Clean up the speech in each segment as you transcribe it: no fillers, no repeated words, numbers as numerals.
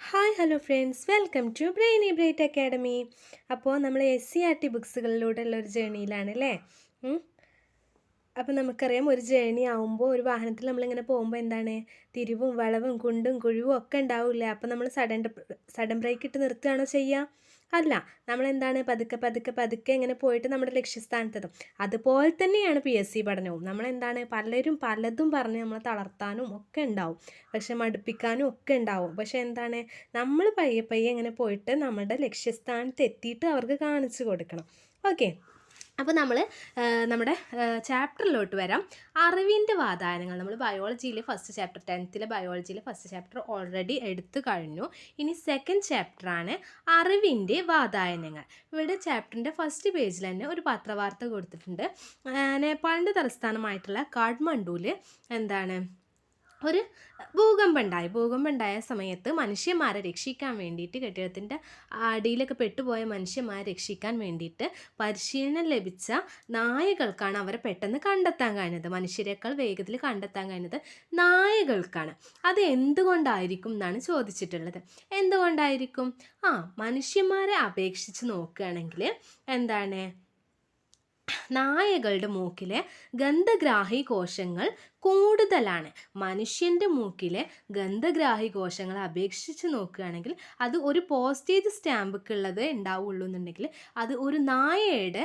Hi hello friends, welcome to brainy bright academy. അപ്പോൾ നമ്മൾ SCERT ബുക്സുകളിലൂടെയുള്ള ഒരു ജേണിയിലാണ് അല്ലേ. അപ്പോൾ നമുക്കറിയാം, ഒരു ജേണി ആവുമ്പോൾ ഒരു വാഹനത്തിൽ നമ്മളിങ്ങനെ പോകുമ്പോൾ എന്താണ്, തിരിവും വളവും കുണ്ടും കുഴിവും ഒക്കെ ഉണ്ടാവില്ല. അപ്പോൾ നമ്മൾ സഡൻ ബ്രേക്ക് ഇട്ട് നിർത്തുകയാണോ ചെയ്യുക? അല്ല, നമ്മളെന്താണ് പതുക്കെ പതുക്കെ പതുക്കെ ഇങ്ങനെ പോയിട്ട് നമ്മുടെ ലക്ഷ്യസ്ഥാനത്തെത്തും. അതുപോലെ തന്നെയാണ് PSC പഠനവും. നമ്മളെന്താണ്, പലരും പലതും പറഞ്ഞ് നമ്മളെ തളർത്താനും ഒക്കെ ഉണ്ടാവും, പക്ഷെ മടുപ്പിക്കാനും ഒക്കെ ഉണ്ടാവും. പക്ഷെ എന്താണ്, നമ്മൾ പയ്യെ പയ്യെ ഇങ്ങനെ പോയിട്ട് നമ്മുടെ ലക്ഷ്യസ്ഥാനത്ത് എത്തിയിട്ട് അവർക്ക് കാണിച്ചു കൊടുക്കണം. ഓക്കെ, അപ്പോൾ നമ്മൾ നമ്മുടെ ചാപ്റ്ററിലോട്ട് വരാം. അറിവിൻ്റെ വാതായനങ്ങൾ. നമ്മൾ ബയോളജിയിലെ ഫസ്റ്റ് ചാപ്റ്റർ, 10th ബയോളജിയിലെ ഫസ്റ്റ് ചാപ്റ്റർ ഓൾറെഡി എടുത്തു കഴിഞ്ഞു. ഇനി സെക്കൻഡ് ചാപ്റ്ററാണ് അറിവിൻ്റെ വാതായനങ്ങൾ. ഇവിടെ ചാപ്റ്ററിൻ്റെ ഫസ്റ്റ് പേജിൽ തന്നെ ഒരു പത്രവാർത്ത കൊടുത്തിട്ടുണ്ട്. നേപ്പാളിൻ്റെ തലസ്ഥാനമായിട്ടുള്ള കാഠ്മണ്ഡുവിൽ എന്താണ്, ഒരു ഭൂകമ്പം ഉണ്ടായ സമയത്ത് മനുഷ്യന്മാരെ രക്ഷിക്കാൻ വേണ്ടിയിട്ട്, കെട്ടിടത്തിൻ്റെ അടിയിലൊക്കെ പെട്ടുപോയ മനുഷ്യന്മാരെ രക്ഷിക്കാൻ വേണ്ടിയിട്ട് പരിശീലനം ലഭിച്ച നായകൾക്കാണ് അവരെ പെട്ടെന്ന് കണ്ടെത്താൻ കഴിഞ്ഞത്. മനുഷ്യരെക്കാൾ വേഗത്തിൽ കണ്ടെത്താൻ കഴിഞ്ഞത് നായകൾക്കാണ്. അത് എന്തുകൊണ്ടായിരിക്കും എന്നാണ് ചോദിച്ചിട്ടുള്ളത്. എന്തുകൊണ്ടായിരിക്കും? മനുഷ്യന്മാരെ അപേക്ഷിച്ച് നോക്കുകയാണെങ്കിൽ എന്താണ്, നായകളുടെ മൂക്കിലെ ഗന്ധഗ്രാഹി കോശങ്ങൾ കൂടുതലാണ്. മനുഷ്യൻ്റെ മൂക്കിലെ ഗന്ധഗ്രാഹി കോശങ്ങളെ അപേക്ഷിച്ച് നോക്കുകയാണെങ്കിൽ അത് ഒരു പോസ്റ്റേജ് സ്റ്റാമ്പൊക്കെയുള്ളത് ഉണ്ടാവുള്ളൂ എന്നുണ്ടെങ്കിൽ, അത് ഒരു നായയുടെ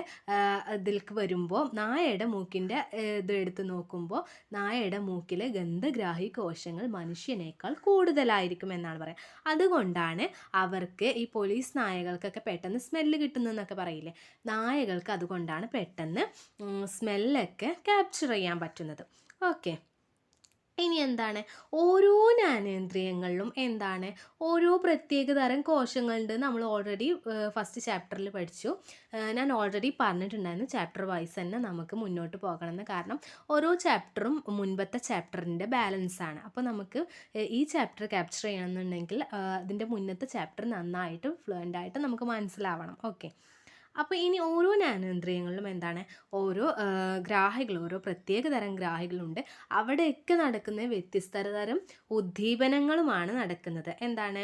ഇതിലേക്ക് വരുമ്പോൾ, നായയുടെ മൂക്കിൻ്റെ ഇത് എടുത്ത് നോക്കുമ്പോൾ നായയുടെ മൂക്കിലെ ഗന്ധഗ്രാഹി കോശങ്ങൾ മനുഷ്യനേക്കാൾ കൂടുതലായിരിക്കും എന്നാണ് പറയുക. അതുകൊണ്ടാണ് അവർക്ക്, ഈ പോലീസ് നായകൾക്കൊക്കെ പെട്ടെന്ന് സ്മെല്ല് കിട്ടുന്നതെന്നൊക്കെ പറയില്ലേ, നായകൾക്ക് അതുകൊണ്ടാണ് പെട്ടെന്ന് സ്മെല്ലൊക്കെ ക്യാപ്ചർ ചെയ്യാൻ പറ്റുന്നത്. ഓക്കെ, ഇനി എന്താണ്, ഓരോ ജ്ഞാനേന്ദ്രിയങ്ങളിലും എന്താണ്, ഓരോ പ്രത്യേക തരം കോശങ്ങളുണ്ട്. നമ്മൾ ഓൾറെഡി ഫസ്റ്റ് ചാപ്റ്ററിൽ പഠിച്ചു. ഞാൻ ഓൾറെഡി പറഞ്ഞിട്ടുണ്ടായിരുന്നു, ചാപ്റ്റർ വൈസ് തന്നെ നമുക്ക് മുന്നോട്ട് പോകണമെന്ന്. കാരണം ഓരോ ചാപ്റ്ററും മുൻപത്തെ ചാപ്റ്ററിൻ്റെ ബാലൻസാണ്. അപ്പോൾ നമുക്ക് ഈ ചാപ്റ്റർ ക്യാപ്ചർ ചെയ്യണമെന്നുണ്ടെങ്കിൽ ഇതിൻ്റെ മുന്നത്തെ ചാപ്റ്റർ നന്നായിട്ട് ഫ്ലുവൻ്റായിട്ട് നമുക്ക് മനസ്സിലാവണം. ഓക്കെ, അപ്പോൾ ഇനി ഓരോ ജ്ഞാനേന്ദ്രിയങ്ങളിലും എന്താണ്, ഓരോ ഗ്രാഹികൾ, ഓരോ പ്രത്യേക തരം ഗ്രാഹികളുണ്ട്. അവിടെയൊക്കെ നടക്കുന്ന വ്യത്യസ്ത തരം ഉദ്ദീപനങ്ങളുമാണ് നടക്കുന്നത്. എന്താണ്,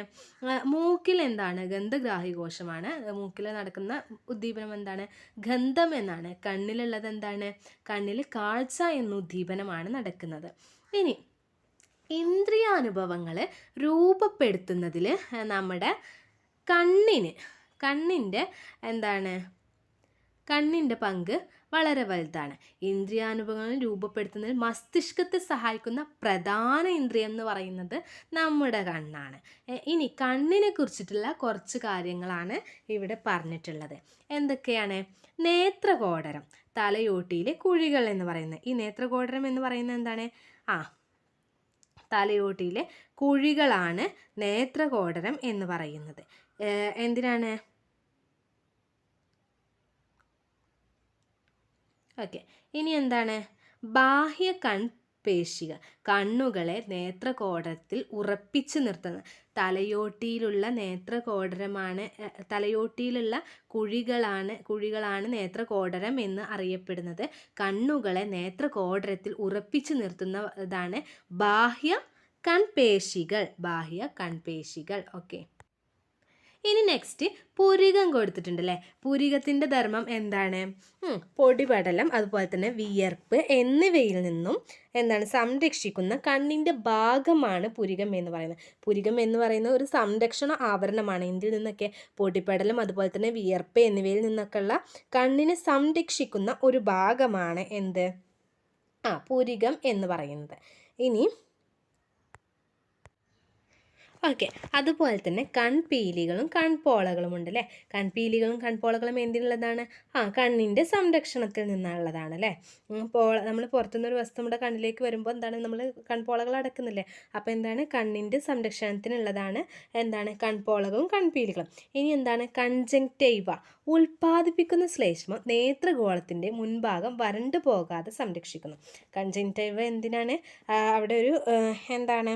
മൂക്കിൽ എന്താണ്, ഗന്ധഗ്രാഹി കോശമാണ്. മൂക്കിൽ നടക്കുന്ന ഉദ്ദീപനം എന്താണ്, ഗന്ധം എന്നാണ്. കണ്ണിലുള്ളത് എന്താണ്, കണ്ണിൽ കാഴ്ച എന്ന ഉദ്ദീപനമാണ് നടക്കുന്നത്. ഇനി ഇന്ദ്രിയാനുഭവങ്ങൾ രൂപപ്പെടുത്തുന്നതിൽ നമ്മുടെ കണ്ണിൻ്റെ പങ്ക് വളരെ വലുതാണ്. ഇന്ദ്രിയാനുഭവങ്ങൾ രൂപപ്പെടുത്തുന്നതിൽ മസ്തിഷ്കത്തെ സഹായിക്കുന്ന പ്രധാന ഇന്ദ്രിയം എന്ന് പറയുന്നത് നമ്മുടെ കണ്ണാണ്. ഇനി കണ്ണിനെ കുറിച്ചിട്ടുള്ള കുറച്ച് കാര്യങ്ങളാണ് ഇവിടെ പറഞ്ഞിട്ടുള്ളത്. എന്തൊക്കെയാണ്? നേത്രകോടരം, തലയോട്ടിയിലെ കുഴികൾ എന്ന് പറയുന്നത്. ഈ നേത്രകോടരം എന്ന് പറയുന്നത് എന്താണ്? തലയോട്ടിയിലെ കുഴികളാണ് നേത്രകോടരം എന്ന് പറയുന്നത്. എന്തിനാണ്? ഓക്കെ, ഇനി എന്താണ്, ബാഹ്യ കൺപേശികൾ, കണ്ണുകളെ നേത്രകോടരത്തിൽ ഉറപ്പിച്ചു നിർത്തുന്നത്. തലയോട്ടിയിലുള്ള നേത്രകോടരമാണ്, തലയോട്ടിയിലുള്ള കുഴികളാണ് നേത്രകോടരം എന്ന് അറിയപ്പെടുന്നത്. കണ്ണുകളെ നേത്രകോടരത്തിൽ ഉറപ്പിച്ചു നിർത്തുന്നതാണ് ബാഹ്യ കൺപേശികൾ. ഓക്കെ, ഇനി നെക്സ്റ്റ് പുരികം കൊടുത്തിട്ടുണ്ടല്ലേ. പുരികത്തിൻ്റെ ധർമ്മം എന്താണ്? പൊടിപടലം, അതുപോലെ തന്നെ വിയർപ്പ് എന്നിവയിൽ നിന്നും എന്താണ്, സംരക്ഷിക്കുന്ന കണ്ണിൻ്റെ ഭാഗമാണ് പുരികം എന്ന് പറയുന്നത്. പുരികം എന്ന് പറയുന്നത് ഒരു സംരക്ഷണ ആവരണമാണ്. ഇതിൽ നിന്നൊക്കെ പൊടിപടലം, അതുപോലെ തന്നെ വിയർപ്പ് എന്നിവയിൽ നിന്നൊക്കെയുള്ള കണ്ണിനെ സംരക്ഷിക്കുന്ന ഒരു ഭാഗമാണ് എന്ത്? പുരികം എന്ന് പറയുന്നത്. ഇനി ഓക്കെ, അതുപോലെ തന്നെ കൺപീലികളും കൺപോളകളും ഉണ്ടല്ലേ. കൺപീലികളും കൺപോളകളും എന്തിനുള്ളതാണ്? കണ്ണിൻ്റെ സംരക്ഷണത്തിൽ നിന്നുള്ളതാണ് അല്ലേ. നമ്മൾ പുറത്തുനിന്നൊരു വസ്തു നമ്മുടെ കണ്ണിലേക്ക് വരുമ്പോൾ എന്താണ്, നമ്മൾ കൺപോളകൾ അടക്കുന്നില്ലേ. അപ്പോൾ എന്താണ്, കണ്ണിൻ്റെ സംരക്ഷണത്തിനുള്ളതാണ് എന്താണ്, കൺപോളകളും കൺപീലികളും. ഇനി എന്താണ്, കൺജങ്ക്റ്റൈവ, ഉൽപ്പാദിപ്പിക്കുന്ന ശ്ലേഷ്മം നേത്രഗോളത്തിൻ്റെ മുൻഭാഗം വരണ്ടു പോകാതെ സംരക്ഷിക്കുന്നു. കൺജങ്ക്റ്റൈവ എന്തിനാണ്? അവിടെ ഒരു എന്താണ്,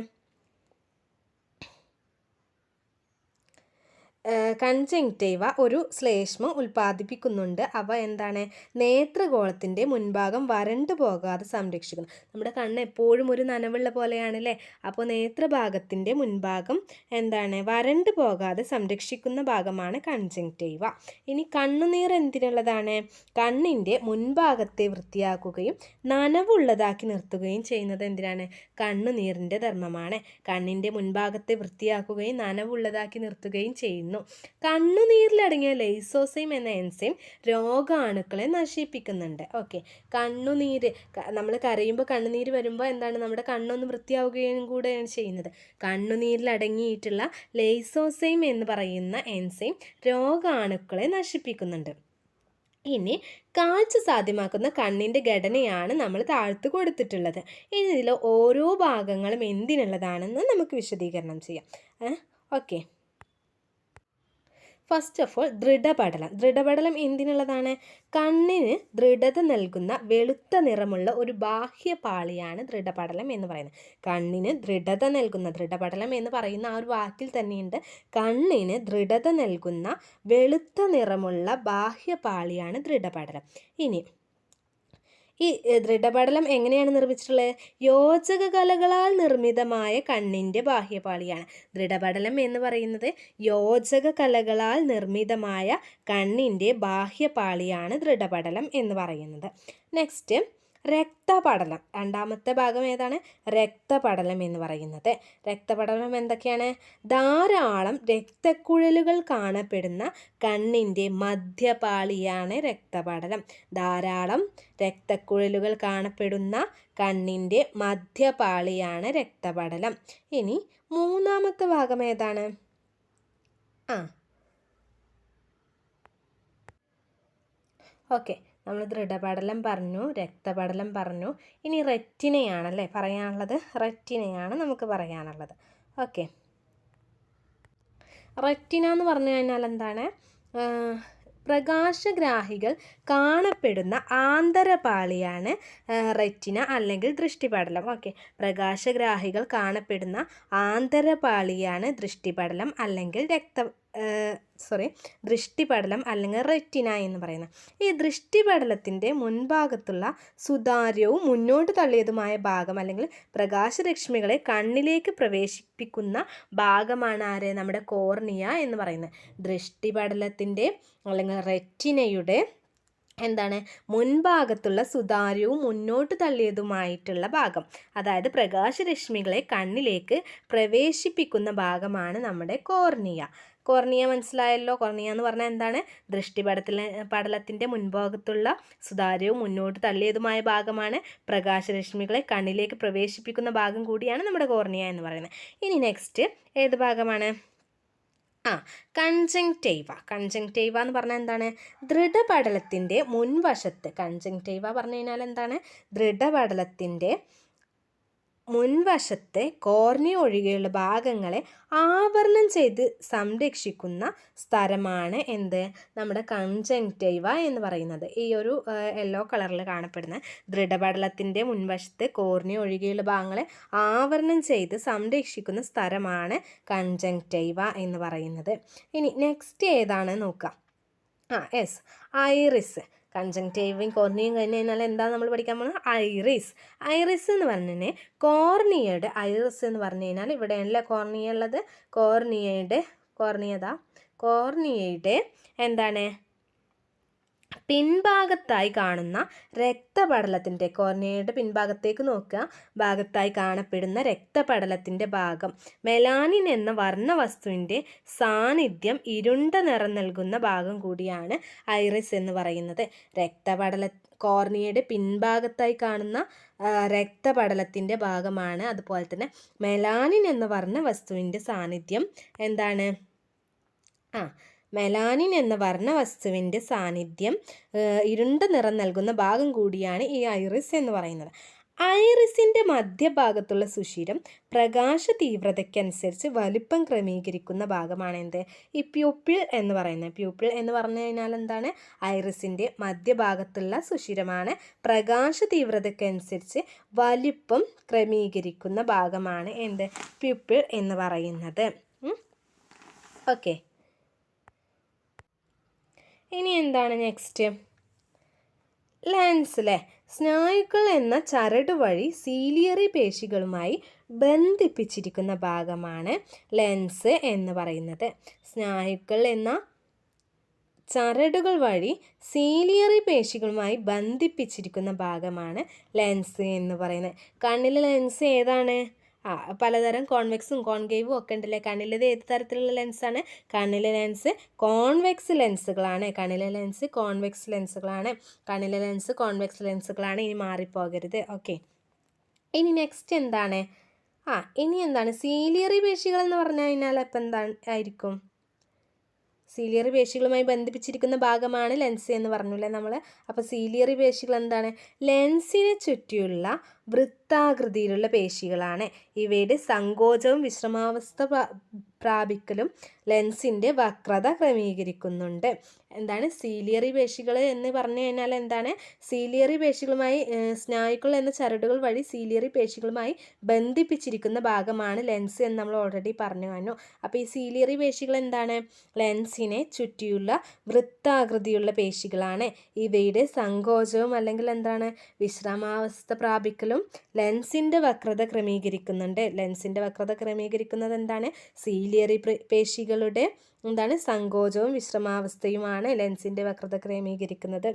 കൺജങ്ക്റ്റൈവ ഒരു ശ്ലേഷ്മം ഉൽപ്പാദിപ്പിക്കുന്നുണ്ട്. അവ എന്താണ്? നേത്രഗോളത്തിൻ്റെ മുൻഭാഗം വരണ്ടു പോകാതെ സംരക്ഷിക്കുന്നു. നമ്മുടെ കണ്ണ് എപ്പോഴും ഒരു നനവുള്ള പോലെയാണല്ലേ. അപ്പോൾ നേത്രഭാഗത്തിൻ്റെ മുൻഭാഗം എന്താണ്? വരണ്ടു പോകാതെ സംരക്ഷിക്കുന്ന ഭാഗമാണ് കൺജങ്ക്റ്റൈവ. ഇനി കണ്ണുനീർ എന്തിനുള്ളതാണ്? കണ്ണിൻ്റെ മുൻഭാഗത്തെ വൃത്തിയാക്കുകയും നനവുള്ളതാക്കി നിർത്തുകയും ചെയ്യുന്നത് എന്തിനാണ്? കണ്ണുനീരിൻ്റെ ധർമ്മമാണ്. കണ്ണിൻ്റെ മുൻഭാഗത്തെ വൃത്തിയാക്കുകയും നനവുള്ളതാക്കി നിർത്തുകയും ചെയ്യുന്നു. കണ്ണുനീരിലടങ്ങിയ ലൈസോസൈം എന്ന എൻസൈം രോഗാണുക്കളെ നശിപ്പിക്കുന്നുണ്ട്. ഓക്കെ, കണ്ണുനീര് നമ്മൾ കരയുമ്പോൾ കണ്ണുനീര് വരുമ്പോൾ എന്താണ്? നമ്മുടെ കണ്ണൊന്ന് വൃത്തിയാവുകയും കൂടെയാണ് ചെയ്യുന്നത്. കണ്ണുനീരിലടങ്ങിയിട്ടുള്ള ലൈസോസൈം എന്ന് പറയുന്ന എൻസൈം രോഗാണുക്കളെ നശിപ്പിക്കുന്നുണ്ട്. ഇനി കാഴ്ച സാധ്യമാക്കുന്ന കണ്ണിൻ്റെ ഘടനയാണ് നമ്മൾ താഴ്ത്തു കൊടുത്തിട്ടുള്ളത്. ഇനി ഇതിൽ ഓരോ ഭാഗങ്ങളും എന്തിനുള്ളതാണെന്ന് നമുക്ക് വിശദീകരണം ചെയ്യാം. ഓക്കെ, ഫസ്റ്റ് ഓഫ് ഓൾ ദൃഢപടലം എന്തിനുള്ളതാണ്? കണ്ണിന് ദൃഢത നൽകുന്ന വെളുത്ത നിറമുള്ള ഒരു ബാഹ്യപാളിയാണ് ദൃഢപടലം എന്ന് പറയുന്നത്. കണ്ണിന് ദൃഢത നൽകുന്ന, ദൃഢപടലം എന്ന് പറയുന്ന ആ ഒരു വാക്കിൽ തന്നെയുണ്ട്, കണ്ണിന് ദൃഢത നൽകുന്ന വെളുത്ത നിറമുള്ള ബാഹ്യപാളിയാണ് ദൃഢപടലം. ഇനി ഈ ദൃഢപടലം എങ്ങനെയാണ് നിർമ്മിച്ചിട്ടുള്ളത്? യോജക കലകളാൽ നിർമ്മിതമായ കണ്ണിൻ്റെ ബാഹ്യപാളിയാണ്. ദൃഢപടലം എന്ന് പറയുന്നത് യോജക കലകളാൽ നിർമ്മിതമായ കണ്ണിൻ്റെ ബാഹ്യപാളിയാണ് ദൃഢപടലം എന്ന് പറയുന്നത്. നെക്സ്റ്റ് രക്തപടലം. രണ്ടാമത്തെ ഭാഗം ഏതാണ്? രക്തപടലം എന്ന് പറയുന്നത്. രക്തപടലം എന്തൊക്കെയാണ്? ധാരാളം രക്തക്കുഴലുകൾ കാണപ്പെടുന്ന കണ്ണിൻ്റെ മധ്യപാളിയാണ് രക്തപടലം. ധാരാളം രക്തക്കുഴലുകൾ കാണപ്പെടുന്ന കണ്ണിൻ്റെ മധ്യപാളിയാണ് രക്തപടലം. ഇനി മൂന്നാമത്തെ ഭാഗം ഏതാണ്? ഓക്കെ, നമ്മൾ ദൃഢപടലം പറഞ്ഞു, രക്തപടലം പറഞ്ഞു. ഇനി റെറ്റിനയാണല്ലേ പറയാനുള്ളത്. റെറ്റിനയാണ് നമുക്ക് പറയാനുള്ളത്. ഓക്കെ, റെറ്റിന എന്ന് പറഞ്ഞു കഴിഞ്ഞാൽ എന്താണ്? പ്രകാശഗ്രാഹികൾ കാണപ്പെടുന്ന ആന്തരപാളിയാണ് റെറ്റിന അല്ലെങ്കിൽ ദൃഷ്ടിപടലം. ഓക്കെ, പ്രകാശഗ്രാഹികൾ കാണപ്പെടുന്ന ആന്തരപാളിയാണ് ദൃഷ്ടിപടലം അല്ലെങ്കിൽ ദൃഷ്ടിപടലം അല്ലെങ്കിൽ റെറ്റിന എന്ന് പറയുന്നത്. ഈ ദൃഷ്ടിപടലത്തിൻ്റെ മുൻഭാഗത്തുള്ള സുതാര്യവും മുന്നോട്ട് തള്ളിയതുമായ ഭാഗം അല്ലെങ്കിൽ പ്രകാശരശ്മികളെ കണ്ണിലേക്ക് പ്രവേശിപ്പിക്കുന്ന ഭാഗമാണ് ആര്? നമ്മുടെ കോർണിയ എന്ന് പറയുന്നത്. ദൃഷ്ടിപടലത്തിൻ്റെ അല്ലെങ്കിൽ റെറ്റിനയുടെ എന്താണ്? മുൻഭാഗത്തുള്ള സുതാര്യവും മുന്നോട്ട് തള്ളിയതുമായിട്ടുള്ള ഭാഗം, അതായത് പ്രകാശരശ്മികളെ കണ്ണിലേക്ക് പ്രവേശിപ്പിക്കുന്ന ഭാഗമാണ് നമ്മുടെ കോർണിയ. കോർണിയ മനസ്സിലായല്ലോ. കോർണിയ എന്ന് പറഞ്ഞാൽ എന്താണ്? പടലത്തിൻ്റെ മുൻഭാഗത്തുള്ള സുതാര്യവും മുന്നോട്ട് തള്ളിയതുമായ ഭാഗമാണ്. പ്രകാശരശ്മികളെ കണ്ണിലേക്ക് പ്രവേശിപ്പിക്കുന്ന ഭാഗം കൂടിയാണ് നമ്മുടെ കോർണിയ എന്ന് പറയുന്നത്. ഇനി നെക്സ്റ്റ് ഏത് ഭാഗമാണ്? കൺജങ്ക്റ്റൈവ എന്ന് പറഞ്ഞാൽ എന്താണ്? ദൃഢപടലത്തിൻ്റെ മുൻവശത്ത്. കൺജങ്ക്റ്റൈവ പറഞ്ഞു കഴിഞ്ഞാൽ എന്താണ്? ദൃഢപടലത്തിൻ്റെ മുൻവശത്തെ കോർണിയ ഒഴികെയുള്ള ഭാഗങ്ങളെ ആവരണം ചെയ്ത് സംരക്ഷിക്കുന്ന സ്ഥലമാണ് എന്ത്? നമ്മുടെ കൺജങ്ക്റ്റൈവ എന്ന് പറയുന്നത്. ഈ ഒരു യെല്ലോ കളറിൽ കാണപ്പെടുന്ന ദൃഢപടലത്തിൻ്റെ മുൻവശത്തെ കോർണിയ ഒഴികെയുള്ള ഭാഗങ്ങളെ ആവരണം ചെയ്ത് സംരക്ഷിക്കുന്ന സ്ഥലമാണ് കൺജങ്ക്റ്റൈവ എന്ന് പറയുന്നത്. ഇനി നെക്സ്റ്റ് ഏതാണ് നോക്കാം. ഐറിസ്. കൺജങ്ക്റ്റൈവയും കോർണിയയും കഴിഞ്ഞ് കഴിഞ്ഞാൽ എന്താ നമ്മൾ പഠിക്കാൻ പോകുന്നത്? ഐറിസ് എന്ന് പറഞ്ഞാൽ കോർണിയയുടെ ഐറിസ് എന്ന് പറഞ്ഞു കഴിഞ്ഞാൽ ഇവിടെയല്ല കോർണിയ ഉള്ളത്. കോർണിയയുടെ എന്താണ്? പിൻഭാഗത്തായി കാണുന്ന രക്തപടലത്തിൻ്റെ, കോർണിയയുടെ പിൻഭാഗത്തേക്ക് നോക്കുക, ഭാഗത്തായി കാണപ്പെടുന്ന രക്തപടലത്തിൻ്റെ ഭാഗം മെലാനിൻ എന്ന വർണ്ണവസ്തുവിൻ്റെ സാന്നിധ്യം ഇരുണ്ട നിറം നൽകുന്ന ഭാഗം കൂടിയാണ് ഐറിസ് എന്ന് പറയുന്നത്. കോർണിയയുടെ പിൻഭാഗത്തായി കാണുന്ന രക്തപടലത്തിൻ്റെ ഭാഗമാണ്. അതുപോലെ തന്നെ മെലാനിൻ എന്ന വർണ്ണവസ്തുവിൻ്റെ സാന്നിധ്യം എന്താണ്? മെലാനിൻ എന്ന വർണ്ണവസ്തുവിൻ്റെ സാന്നിധ്യം ഇരുണ്ട നിറം നൽകുന്ന ഭാഗം കൂടിയാണ് ഈ ഐറിസ് എന്ന് പറയുന്നത്. ഐറിസിൻ്റെ മധ്യഭാഗത്തുള്ള സുഷിരം പ്രകാശ തീവ്രതയ്ക്കനുസരിച്ച് വലിപ്പം ക്രമീകരിക്കുന്ന ഭാഗമാണ് എന്ത്? ഈ പ്യൂപ്പിൾ എന്ന് പറയുന്നത്. പ്യൂപ്പിൾ എന്ന് പറഞ്ഞു കഴിഞ്ഞാൽ എന്താണ്? ഐറിസിൻ്റെ മധ്യഭാഗത്തുള്ള സുഷിരമാണ്. പ്രകാശ തീവ്രതയ്ക്കനുസരിച്ച് വലിപ്പം ക്രമീകരിക്കുന്ന ഭാഗമാണ് എന്ത്? പ്യൂപ്പിൾ എന്ന് പറയുന്നത്. ഓക്കെ, ഇനി എന്താണ് നെക്സ്റ്റ്? ലെൻസ് അല്ലേ. സ്നായുക്കൾ എന്ന ചരട് വഴി സീലിയറി പേശികളുമായി ബന്ധിപ്പിച്ചിരിക്കുന്ന ഭാഗമാണ് ലെൻസ് എന്ന് പറയുന്നത്. സ്നായുക്കൾ എന്ന ചരടുകൾ വഴി സീലിയറി പേശികളുമായി ബന്ധിപ്പിച്ചിരിക്കുന്ന ഭാഗമാണ് ലെൻസ് എന്ന് പറയുന്നത്. കണ്ണിലെ ലെൻസ് ഏതാണ്? പലതരം കോൺവെക്സും കോൺകേവും ഒക്കെ ഉണ്ടല്ലേ. കണ്ണിലേത് ഏത് തരത്തിലുള്ള ലെൻസാണ്? കണ്ണിലെ ലെൻസ് കോൺവെക്സ് ലെൻസുകളാണ്. കണ്ണിലെ ലെൻസ് കോൺവെക്സ് ലെൻസുകളാണ്. കണ്ണിലെ ലെൻസ് കോൺവെക്സ് ലെൻസുകളാണ്. ഇനി മാറിപ്പോകരുത്. ഓക്കെ. ഇനി നെക്സ്റ്റ് എന്താണ്? ഇനി എന്താണ്? സീലിയറി പേശികൾ എന്ന് പറഞ്ഞു കഴിഞ്ഞാൽ ഇപ്പം ആയിരിക്കും? സീലിയറി പേശികളുമായി ബന്ധിപ്പിച്ചിരിക്കുന്ന ഭാഗമാണ് ലെൻസ് എന്ന് പറഞ്ഞില്ലേ നമ്മൾ. അപ്പോൾ സീലിയറി പേശികൾ എന്താണ്? ലെൻസിനെ ചുറ്റിയുള്ള വൃത്താകൃതിയിലുള്ള പേശികളാണ്. ഇവയുടെ സങ്കോചവും വിശ്രമാവസ്ഥ പ്രാപിക്കലും ലെൻസിൻ്റെ വക്രത ക്രമീകരിക്കുന്നുണ്ട്. എന്താണ് സീലിയറി പേശികൾ എന്ന് പറഞ്ഞു കഴിഞ്ഞാൽ എന്താണ്? സീലിയറി പേശികളുമായി സ്നായുക്കൾ എന്ന ചരടുകൾ വഴി സീലിയറി പേശികളുമായി ബന്ധിപ്പിച്ചിരിക്കുന്ന ഭാഗമാണ് ലെൻസ് എന്ന് നമ്മൾ ഓൾറെഡി പറഞ്ഞു കഴിഞ്ഞു. അപ്പോൾ ഈ സീലിയറി പേശികൾ എന്താണ്? ലെൻസിനെ ചുറ്റിയുള്ള വൃത്താകൃതിയുള്ള പേശികളാണ്. ഇവയുടെ സങ്കോചവും അല്ലെങ്കിൽ എന്താണ് വിശ്രമാവസ്ഥ പ്രാപിക്കലും ലെൻസിൻ്റെ വക്രത ക്രമീകരിക്കുന്നുണ്ട്. ലെൻസിൻ്റെ വക്രത ക്രമീകരിക്കുന്നത് എന്താണ്? സീലിയറി പേശികളുടെ എന്താണ് സങ്കോചവും വിശ്രമാവസ്ഥയുമാണ് ലെൻസിൻ്റെ വക്രത ക്രമീകരിക്കുന്നത്.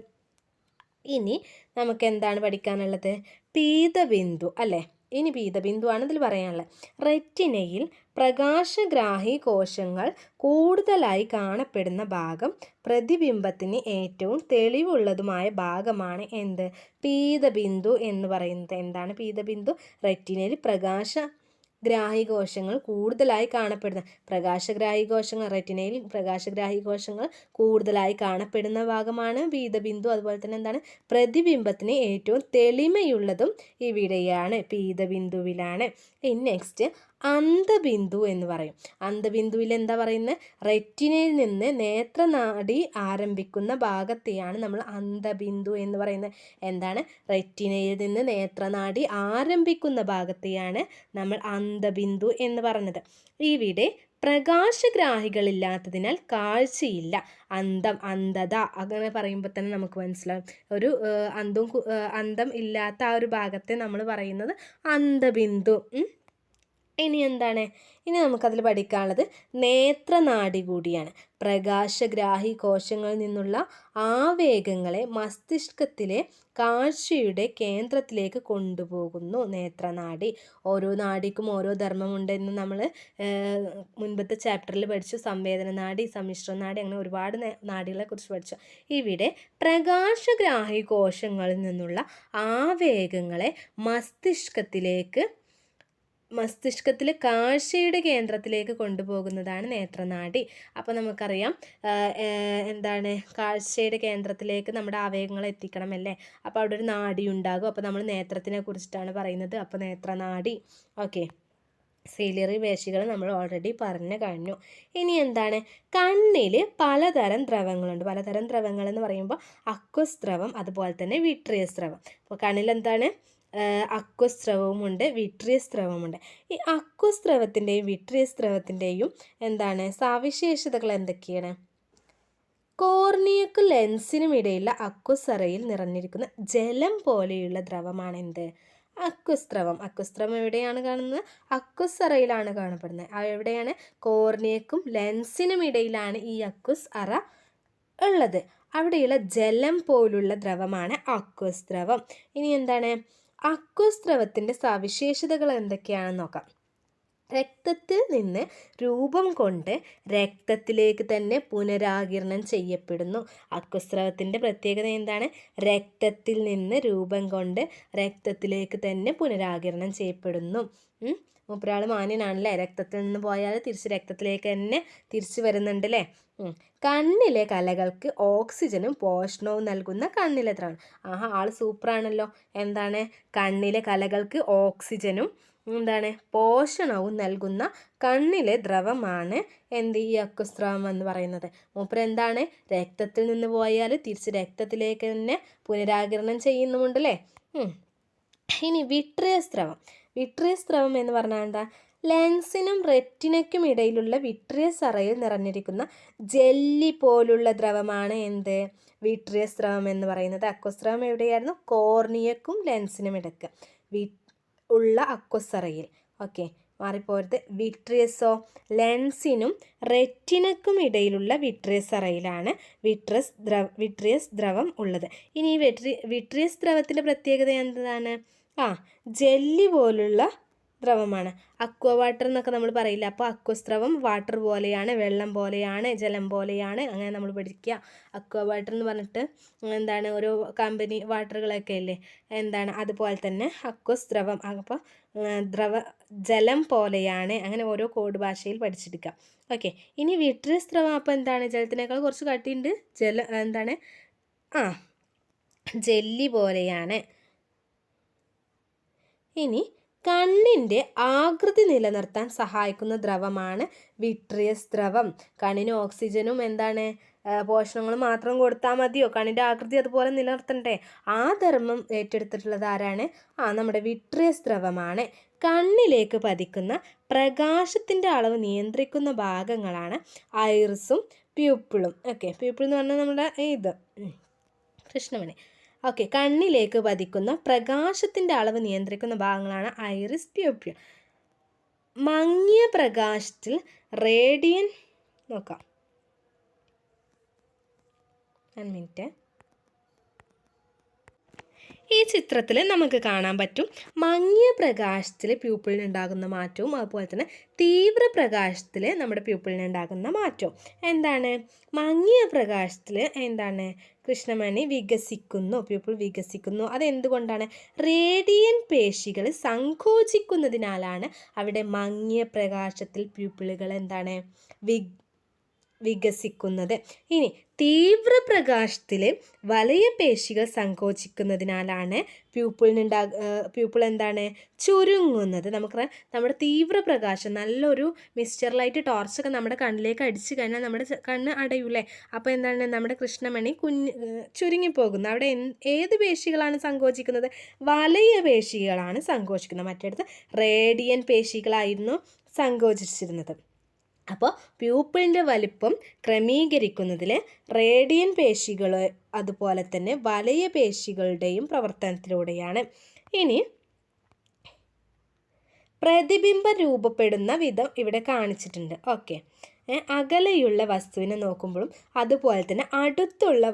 ഇനി നമുക്ക് എന്താണ് പഠിക്കാനുള്ളത്? പീതബിന്ദു അല്ലേ. ഇനി പീതബിന്ദുവാണ് ഇതിൽ പറയാനുള്ളത്. റെറ്റിനയിൽ പ്രകാശഗ്രാഹി കോശങ്ങൾ കൂടുതലായി കാണപ്പെടുന്ന ഭാഗം പ്രതിബിംബത്തിന് ഏറ്റവും തെളിവുള്ളതുമായ ഭാഗമാണ് എന്ത്? പീതബിന്ദു എന്ന് പറയുന്നത്. എന്താണ് പീതബിന്ദു? റെറ്റിനയിൽ പ്രകാശഗ്രാഹി കോശങ്ങൾ കൂടുതലായി കാണപ്പെടുന്ന റെറ്റിനയിൽ പ്രകാശഗ്രാഹി കോശങ്ങൾ കൂടുതലായി കാണപ്പെടുന്ന ഭാഗമാണ് പീതബിന്ദു. അതുപോലെ തന്നെ എന്താണ്? പ്രതിബിംബത്തിന് ഏറ്റവും തെളിമയുള്ളതും ഇവിടെയാണ്, പീതബിന്ദുവിലാണ്. ഇനി നെക്സ്റ്റ് അന്ധബിന്ദു എന്ന് പറയും. അന്ധബിന്ദുവിൽ എന്താ പറയുന്നത്? റെറ്റിനയിൽ നിന്ന് നേത്രനാഡി ആരംഭിക്കുന്ന ഭാഗത്തെയാണ് നമ്മൾ അന്ധബിന്ദു എന്ന് പറയുന്നത്. എന്താണ്? റെറ്റിനയിൽ നിന്ന് നേത്രനാഡി ആരംഭിക്കുന്ന ഭാഗത്തെയാണ് നമ്മൾ അന്ധബിന്ദു എന്ന് പറഞ്ഞത്. ഇവിടെ പ്രകാശഗ്രാഹികളില്ലാത്തതിനാൽ കാഴ്ചയില്ല. അന്ധത അങ്ങനെ പറയുമ്പോൾ തന്നെ നമുക്ക് മനസ്സിലാവും. ഒരു അന്ധം ഇല്ലാത്ത ആ ഒരു ഭാഗത്തെ നമ്മൾ പറയുന്നത് അന്ധബിന്ദു. ഇനി എന്താണ്? ഇനി നമുക്കതിൽ പഠിക്കാനുള്ളത് നേത്രനാഡി കൂടിയാണ്. പ്രകാശഗ്രാഹി കോശങ്ങളിൽ നിന്നുള്ള ആവേഗങ്ങളെ മസ്തിഷ്കത്തിലെ കാഴ്ചയുടെ കേന്ദ്രത്തിലേക്ക് കൊണ്ടുപോകുന്നു നേത്രനാഡി. ഓരോ നാഡിക്കും ഓരോ ധർമ്മമുണ്ടെന്ന് നമ്മൾ മുൻപത്തെ ചാപ്റ്ററിൽ പഠിച്ചു. സംവേദന നാഡി, സമ്മിശ്ര നാഡി, അങ്ങനെ ഒരുപാട് നാഡികളെ കുറിച്ച് പഠിച്ചു. ഇവിടെ പ്രകാശഗ്രാഹി കോശങ്ങളിൽ നിന്നുള്ള ആവേഗങ്ങളെ മസ്തിഷ്കത്തിലെ കാഴ്ചയുടെ കേന്ദ്രത്തിലേക്ക് കൊണ്ടുപോകുന്നതാണ് നേത്രനാഡി. അപ്പോൾ നമുക്കറിയാം എന്താണ് കാഴ്ചയുടെ കേന്ദ്രത്തിലേക്ക് നമ്മുടെ ആവേഗങ്ങൾ എത്തിക്കണമല്ലേ. അപ്പോൾ അവിടെ ഒരു നാഡി ഉണ്ടാകും. അപ്പോൾ നമ്മൾ നേത്രത്തിനെ കുറിച്ചിട്ടാണ് പറയുന്നത്. അപ്പോൾ നേത്രനാഡി. ഓക്കെ. സീലിയറി പേശികൾ നമ്മൾ ഓൾറെഡി പറഞ്ഞു കഴിഞ്ഞു. ഇനി എന്താണ്? കണ്ണിൽ പലതരം ദ്രവങ്ങളുണ്ട്. പലതരം ദ്രവങ്ങൾ എന്ന് പറയുമ്പോൾ അക്വസ് ദ്രവം, അതുപോലെ തന്നെ വിട്രിയസ് ദ്രവം. അപ്പോൾ കണ്ണിൽ എന്താണ്? അക്വസ് ദ്രവവുമുണ്ട്, വിട്രിയസ് ദ്രവമുണ്ട്. ഈ അക്വസ് ദ്രവത്തിൻ്റെയും വിട്രിയസ് ദ്രവത്തിൻ്റെയും എന്താണ് സവിശേഷതകൾ എന്തൊക്കെയാണ്? കോർണിയക്കും ലെൻസിനും ഇടയിലുള്ള അക്വസ് അറയിൽ നിറഞ്ഞിരിക്കുന്ന ജലം പോലെയുള്ള ദ്രവമാണ് എന്ത്? അക്വസ് ദ്രവം. അക്വസ് ദ്രവം എവിടെയാണ് കാണുന്നത്? അക്വസ് അറയിലാണ് കാണപ്പെടുന്നത്. എവിടെയാണ്? കോർണിയക്കും ലെൻസിനും ഇടയിലാണ് ഈ അക്വസ് അറ ഉള്ളത്. അവിടെയുള്ള ജലം പോലുള്ള ദ്രവമാണ് അക്വസ് ദ്രവം. ഇനി എന്താണ്? അക്വസ് ദ്രവത്തിൻ്റെ സവിശേഷതകൾ എന്തൊക്കെയാണെന്ന് നോക്കാം. രക്തത്തിൽ നിന്ന് രൂപം കൊണ്ട് രക്തത്തിലേക്ക് തന്നെ പുനരാകിരണം ചെയ്യപ്പെടുന്നു. അക്വസ് ദ്രവത്തിൻ്റെ പ്രത്യേകത എന്താണ്? രക്തത്തിൽ നിന്ന് രൂപം കൊണ്ട് രക്തത്തിലേക്ക് തന്നെ പുനരാകിരണം ചെയ്യപ്പെടുന്നു. മൂപ്പരാൾ മാന്യനാണല്ലേ. രക്തത്തിൽ നിന്ന് പോയാൽ തിരിച്ച് രക്തത്തിലേക്ക് തന്നെ തിരിച്ചു വരുന്നുണ്ട് അല്ലേ. കണ്ണിലെ കലകൾക്ക് ഓക്സിജനും പോഷണവും നൽകുന്ന കണ്ണിലെ ദ്രവം. ആൾ സൂപ്പറാണല്ലോ. എന്താണ്? കണ്ണിലെ കലകൾക്ക് ഓക്സിജനും എന്താണ് പോഷണവും നൽകുന്ന കണ്ണിലെ ദ്രവമാണ് എന്ത്? ഈ അക്വസ് ദ്രവം എന്ന് പറയുന്നത്. മൂപ്പര് എന്താണ്? രക്തത്തിൽ നിന്ന് പോയാൽ തിരിച്ച് രക്തത്തിലേക്ക് തന്നെ പുനരാകിരണം ചെയ്യുന്നുമുണ്ടല്ലേ. ഇനി വിട്രിയസ് ദ്രവം. വിട്രിയസ് ദ്രവം എന്ന് പറഞ്ഞാൽ എന്താ? ലെൻസിനും റെറ്റിനയ്ക്കും ഇടയിലുള്ള വിട്രിയസ് അറയിൽ നിറഞ്ഞിരിക്കുന്ന ജെല്ലി പോലുള്ള ദ്രവമാണ് എന്ത്? വിട്രിയസ് ദ്രവം എന്ന് പറയുന്നത്. അക്വസ് ദ്രവം എവിടെയായിരുന്നു? കോർണിയക്കും ലെൻസിനും ഇടയ്ക്ക് ഉള്ള അക്വസ് അറയിൽ. ഓക്കെ, മാറിപ്പോരുത്. വിട്രിയസോ? ലെൻസിനും റെറ്റിനയ്ക്കും ഇടയിലുള്ള വിട്രിയസ് അറയിലാണ് വിട്രിയസ് ദ്രവം ഉള്ളത്. ഇനി ഈ വിട്രിയസ് ദ്രവത്തിൻ്റെ പ്രത്യേകത എന്താണ്? ജെല്ലി പോലുള്ള ദ്രവമാണ്. അക്വ വാട്ടർ എന്നൊക്കെ നമ്മൾ പറയില്ല. അപ്പോൾ അക്വസ് ദ്രവം വാട്ടർ പോലെയാണ്, വെള്ളം പോലെയാണ്, ജലം പോലെയാണ്, അങ്ങനെ നമ്മൾ പഠിക്കുക. അക്വ വാട്ടർ എന്ന് പറഞ്ഞിട്ട് എന്താണ്, ഓരോ കമ്പനി വാട്ടറുകളൊക്കെ ഇല്ലേ, എന്താണ് അതുപോലെ തന്നെ അക്വസ് ദ്രവം. അപ്പോൾ ജലം പോലെയാണ്, അങ്ങനെ ഓരോ കോഡ് ഭാഷയിൽ പഠിച്ചെടുക്കുക. ഓക്കെ, ഇനി വിട്രിയസ് ദ്രവം അപ്പോൾ എന്താണ്? ജലത്തിനേക്കാൾ കുറച്ച് കട്ടിയുണ്ട്, എന്താണ്, ജെല്ലി പോലെയാണ്. ഇനി കണ്ണിൻ്റെ ആകൃതി നിലനിർത്താൻ സഹായിക്കുന്ന ദ്രവമാണ് വിട്രിയസ് ദ്രവം. കണ്ണിന് ഓക്സിജനും എന്താണ് പോഷണങ്ങളും മാത്രം കൊടുത്താൽ മതിയോ? കണ്ണിൻ്റെ ആകൃതി അതുപോലെ നിലനിർത്തണ്ടേ? ആ ധർമ്മം ഏറ്റെടുത്തിട്ടുള്ളത് ആരാണ്? നമ്മുടെ വിട്രിയസ് ദ്രവമാണ്. കണ്ണിലേക്ക് പതിക്കുന്ന പ്രകാശത്തിൻ്റെ അളവ് നിയന്ത്രിക്കുന്ന ഭാഗങ്ങളാണ് ഐറിസും പ്യൂപ്പിളും. ഓക്കെ, പ്യൂപ്പിൾ എന്ന് പറഞ്ഞാൽ നമ്മുടെ ഇത് കൃഷ്ണമണി. ഓക്കെ, കണ്ണിലേക്ക് പതിക്കുന്ന പ്രകാശത്തിൻ്റെ അളവ് നിയന്ത്രിക്കുന്ന ഭാഗങ്ങളാണ് ഐറിസ്, പ്യൂപ്പിൾ. മങ്ങിയ പ്രകാശത്തിൽ റേഡിയൻ നോക്കാം. 1 മിനിറ്റ്. ഈ ചിത്രത്തിൽ നമുക്ക് കാണാൻ പറ്റും മങ്ങിയ പ്രകാശത്തിൽ പ്യൂപ്പിളിനുണ്ടാകുന്ന മാറ്റവും അതുപോലെ തന്നെ തീവ്ര പ്രകാശത്തിൽ നമ്മുടെ പ്യൂപ്പിളിനുണ്ടാകുന്ന മാറ്റവും. എന്താണ്? മങ്ങിയ പ്രകാശത്തിൽ എന്താണ് കൃഷ്ണമണി വികസിക്കുന്നു, പ്യൂപ്പിൾ വികസിക്കുന്നു. അതെന്തുകൊണ്ടാണ്? റേഡിയൻ പേശികൾ സങ്കോചിക്കുന്നതിനാലാണ് അവിടെ മങ്ങിയ പ്രകാശത്തിൽ പ്യൂപ്പിളുകൾ എന്താണ് വികസിക്കുന്നത്. ഇനി തീവ്രപ്രകാശത്തിൽ വലയപേശികൾ സങ്കോചിക്കുന്നതിനാലാണ് പ്യൂപ്പിൾ എന്താണ് ചുരുങ്ങുന്നത്. നമുക്കറിയാം, നമ്മുടെ തീവ്രപ്രകാശം നല്ലൊരു മിസ്റ്റർ ലൈറ്റ് ടോർച്ചൊക്കെ നമ്മുടെ കണ്ണിലേക്ക് അടിച്ചു കഴിഞ്ഞാൽ നമ്മുടെ കണ്ണ് അടയൂലേ? അപ്പോൾ എന്താണ് നമ്മുടെ കൃഷ്ണമണി ചുരുങ്ങിപ്പോകുന്നത്. അവിടെ ഏത് പേശികളാണ് സങ്കോചിക്കുന്നത്? വലയപേശികളാണ് സങ്കോചിക്കുന്നത്. മറ്റേടത്ത് റേഡിയൻ പേശികളായിരുന്നു സങ്കോചിച്ചിരുന്നത്. അപ്പോൾ പ്യൂപ്പിളിൻ്റെ വലിപ്പം ക്രമീകരിക്കുന്നതിൽ റേഡിയൻ പേശികൾ അതുപോലെ തന്നെ വലയ പേശികളുടെയും പ്രവർത്തനത്തിലൂടെയാണ്. ഇനി പ്രതിബിംബം രൂപപ്പെടുന്ന വിധം ഇവിടെ കാണിച്ചിട്ടുണ്ട്. ഓക്കെ, അകലെയുള്ള വസ്തുവിനെ നോക്കുമ്പോഴും അതുപോലെ തന്നെ അടുത്തുള്ള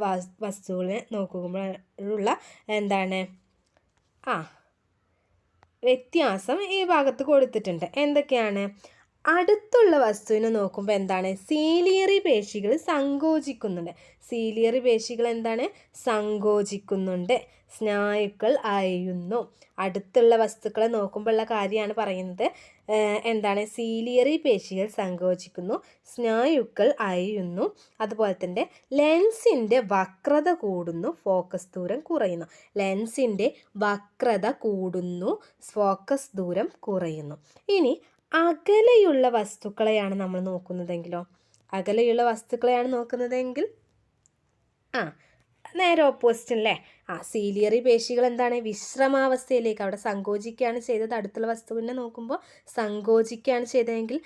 വസ്തുവിനെ നോക്കുമ്പോഴുള്ള എന്താണ് വ്യത്യാസം ഈ ഭാഗത്ത് കൊടുത്തിട്ടുണ്ട്. എന്തൊക്കെയാണ്? അടുത്തുള്ള വസ്തുവിനെ നോക്കുമ്പോൾ എന്താണ്? സീലിയറി പേശികൾ സങ്കോചിക്കുന്നുണ്ട്. സീലിയറി പേശികൾ എന്താണ്? സങ്കോചിക്കുന്നുണ്ട്. സ്നായുക്കൾ അയയുന്നു. അടുത്തുള്ള വസ്തുക്കളെ നോക്കുമ്പോഴുള്ള കാര്യമാണ് പറയുന്നത്. എന്താണ്? സീലിയറി പേശികൾ സങ്കോചിക്കുന്നു, സ്നായുക്കൾ അയയുന്നു. അതുപോലെ തന്നെ ലെൻസിൻ്റെ വക്രത കൂടുന്നു, ഫോക്കസ് ദൂരം കുറയുന്നു. ലെൻസിൻ്റെ വക്രത കൂടുന്നു, ഫോക്കസ് ദൂരം കുറയുന്നു. ഇനി അകലെയുള്ള വസ്തുക്കളെയാണ് നമ്മൾ നോക്കുന്നതെങ്കിലോ? അകലെയുള്ള വസ്തുക്കളെയാണ് നോക്കുന്നതെങ്കിൽ നേരെ ഓപ്പോസിറ്റ് അല്ലേ? സീലിയറി പേശികൾ എന്താണ്? വിശ്രമാവസ്ഥയിലേക്ക്, അവിടെ സങ്കോചിക്കുകയാണ് ചെയ്തത്. അടുത്തുള്ള വസ്തുവിനെ നോക്കുമ്പോൾ സങ്കോചിക്കുകയാണ് ചെയ്തതെങ്കിൽ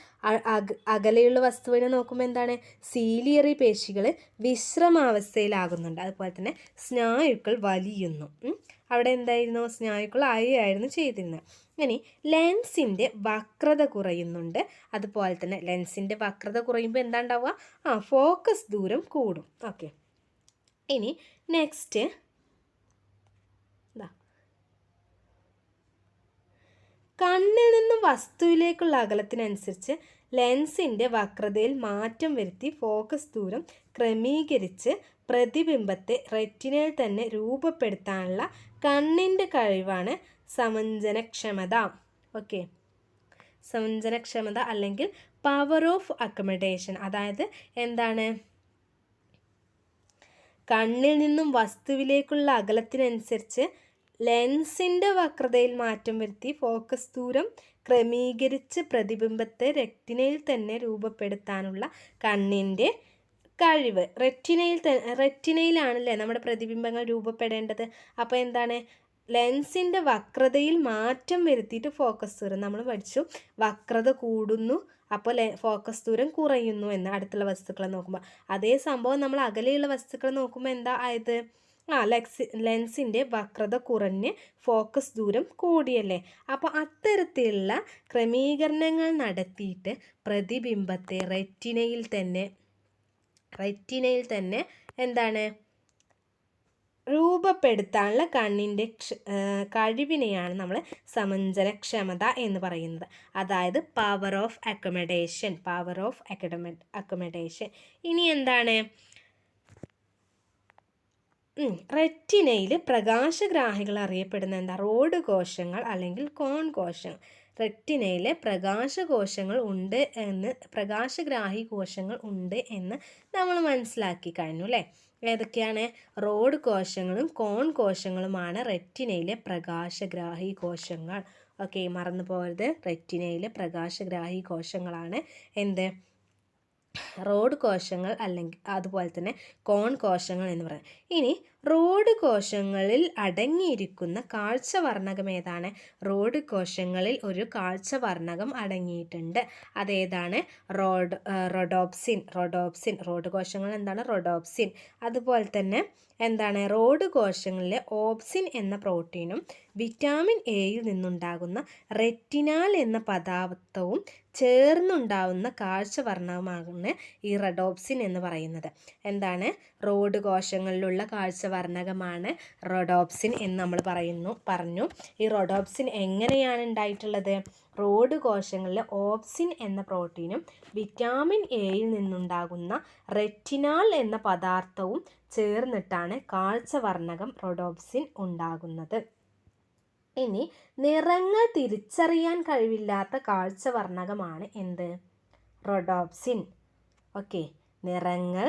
അകലെയുള്ള വസ്തുവിനെ നോക്കുമ്പോൾ എന്താണ്? സീലിയറി പേശികൾ വിശ്രമാവസ്ഥയിലാകുന്നുണ്ട്. അതുപോലെ തന്നെ സ്നായുക്കൾ വലിയുന്നു. അവിടെ എന്തായിരുന്നു? സ്നായുക്കൾ അയയായിരുന്നു ചെയ്തിരുന്നത്. ഇനി ലെൻസിൻ്റെ വക്രത കുറയുന്നുണ്ട്. അതുപോലെ തന്നെ ലെൻസിൻ്റെ വക്രത കുറയുമ്പോൾ എന്താ ഉണ്ടാവുക? ഫോക്കസ് ദൂരം കൂടും. ഓക്കെ, ഇനി നെക്സ്റ്റ് കണ്ണിൽ നിന്നും വസ്തുവിലേക്കുള്ള അകലത്തിനനുസരിച്ച് ലെൻസിൻ്റെ വക്രതയിൽ മാറ്റം വരുത്തി ഫോക്കസ് ദൂരം ക്രമീകരിച്ച് പ്രതിബിംബത്തെ റെറ്റിനയിൽ തന്നെ രൂപപ്പെടുത്താനുള്ള കണ്ണിൻ്റെ കഴിവാണ് സമഞ്ജനക്ഷമത. ഓക്കെ, സമഞ്ജനക്ഷമത അല്ലെങ്കിൽ പവർ ഓഫ് അക്കമഡേഷൻ. അതായത് എന്താണ്? കണ്ണിൽ നിന്നും വസ്തുവിലേക്കുള്ള അകലത്തിനനുസരിച്ച് ലെൻസിൻ്റെ വക്രതയിൽ മാറ്റം വരുത്തി ഫോക്കസ് ദൂരം ക്രമീകരിച്ച് പ്രതിബിംബത്തെ റെറ്റിനയിൽ തന്നെ രൂപപ്പെടുത്താനുള്ള കണ്ണിൻ്റെ കഴിവ്. റെറ്റിനയിലാണല്ലേ നമ്മുടെ പ്രതിബിംബങ്ങൾ രൂപപ്പെടേണ്ടത്. അപ്പോൾ എന്താണ്? ലെൻസിൻ്റെ വക്രതയിൽ മാറ്റം വരുത്തിയിട്ട് ഫോക്കസ് ദൂരം നമ്മൾ പഠിച്ചു. വക്രത കൂടുന്നു, അപ്പോൾ ഫോക്കസ് ദൂരം കുറയുന്നു എന്ന് അടുത്തുള്ള വസ്തുക്കളെ നോക്കുമ്പോൾ. അതേ സംഭവം നമ്മൾ അകലെയുള്ള വസ്തുക്കളെ നോക്കുമ്പോൾ എന്താ ആയത്? ലെൻസിൻ്റെ വക്രത കുറഞ്ഞ് ഫോക്കസ് ദൂരം കൂടിയല്ലേ. അപ്പോൾ അത്തരത്തിലുള്ള ക്രമീകരണങ്ങൾ നടത്തിയിട്ട് പ്രതിബിംബത്തെ റെറ്റിനയിൽ തന്നെ എന്താണ് രൂപപ്പെടുത്താനുള്ള കണ്ണിൻ്റെ കഴിവിനെയാണ് നമ്മൾ സമഞ്ജനക്ഷമത എന്ന് പറയുന്നത്. അതായത് പവർ ഓഫ് അക്കോമഡേഷൻ. ഇനി എന്താണ്? റെറ്റിനയിൽ പ്രകാശഗ്രാഹികൾ അറിയപ്പെടുന്ന എന്താ? റോഡ് കോശങ്ങൾ അല്ലെങ്കിൽ കോൺ കോശങ്ങൾ. റെറ്റിനയിൽ പ്രകാശഗ്രാഹി കോശങ്ങൾ ഉണ്ട് എന്ന് നമ്മൾ മനസ്സിലാക്കി കഴിഞ്ഞു അല്ലേ? ഏതൊക്കെയാണ്? റോഡ് കോശങ്ങളും കോൺ കോശങ്ങളുമാണ് റെറ്റിനയിലെ പ്രകാശഗ്രാഹി കോശങ്ങൾ. ഓക്കെ, മറന്നു പോകരുത്. റെറ്റിനയിലെ പ്രകാശഗ്രാഹി കോശങ്ങളാണ് എന്ത്? റോഡ് കോശങ്ങൾ അല്ലെങ്കിൽ അതുപോലെ തന്നെ കോൺ കോശങ്ങൾ എന്ന് പറയും. ഇനി റോഡ് കോശങ്ങളിൽ അടങ്ങിയിരിക്കുന്ന കാഴ്ചവർണ്ണകം ഏതാണ്? റോഡ് കോശങ്ങളിൽ ഒരു കാഴ്ചവർണ്ണകം അടങ്ങിയിട്ടുണ്ട്. അതേതാണ്? റോഡോപ്സിൻ. റോഡ് കോശങ്ങൾ എന്താണ്? റോഡോപ്സിൻ. അതുപോലെ തന്നെ എന്താണ്? റോഡ് കോശങ്ങളിലെ ഓപ്സിൻ എന്ന പ്രോട്ടീനും വിറ്റാമിൻ എയിൽ നിന്നുണ്ടാകുന്ന റെറ്റിനാൽ എന്ന പദാർത്ഥവും ചേർന്നുണ്ടാവുന്ന കാഴ്ചവർണ്ണകമാണ് ഈ റോഡോപ്സിൻ എന്ന് പറയുന്നത്. എന്താണ്? റോഡ് കോശങ്ങളിലുള്ള കാഴ്ചവർണ്ണകമാണ് റോഡോപ്സിൻ എന്ന് നമ്മൾ പറഞ്ഞു. ഈ റോഡോപ്സിൻ എങ്ങനെയാണ് ഉണ്ടായിട്ടുള്ളത്? റോഡ് കോശങ്ങളിലെ ഓപ്സിൻ എന്ന പ്രോട്ടീനും വിറ്റാമിൻ എയിൽ നിന്നുണ്ടാകുന്ന റെറ്റിനാൽ എന്ന പദാർത്ഥവും ചേർന്നിട്ടാണ് കാഴ്ചവർണ്ണകം റോഡോപ്സിൻ ഉണ്ടാകുന്നത്. ഇനി നിറങ്ങൾ തിരിച്ചറിയാൻ കഴിവില്ലാത്ത കാഴ്ചവർണ്ണകമാണ് എന്ത്? റോഡോപ്സിൻ. ഓക്കെ, നിറങ്ങൾ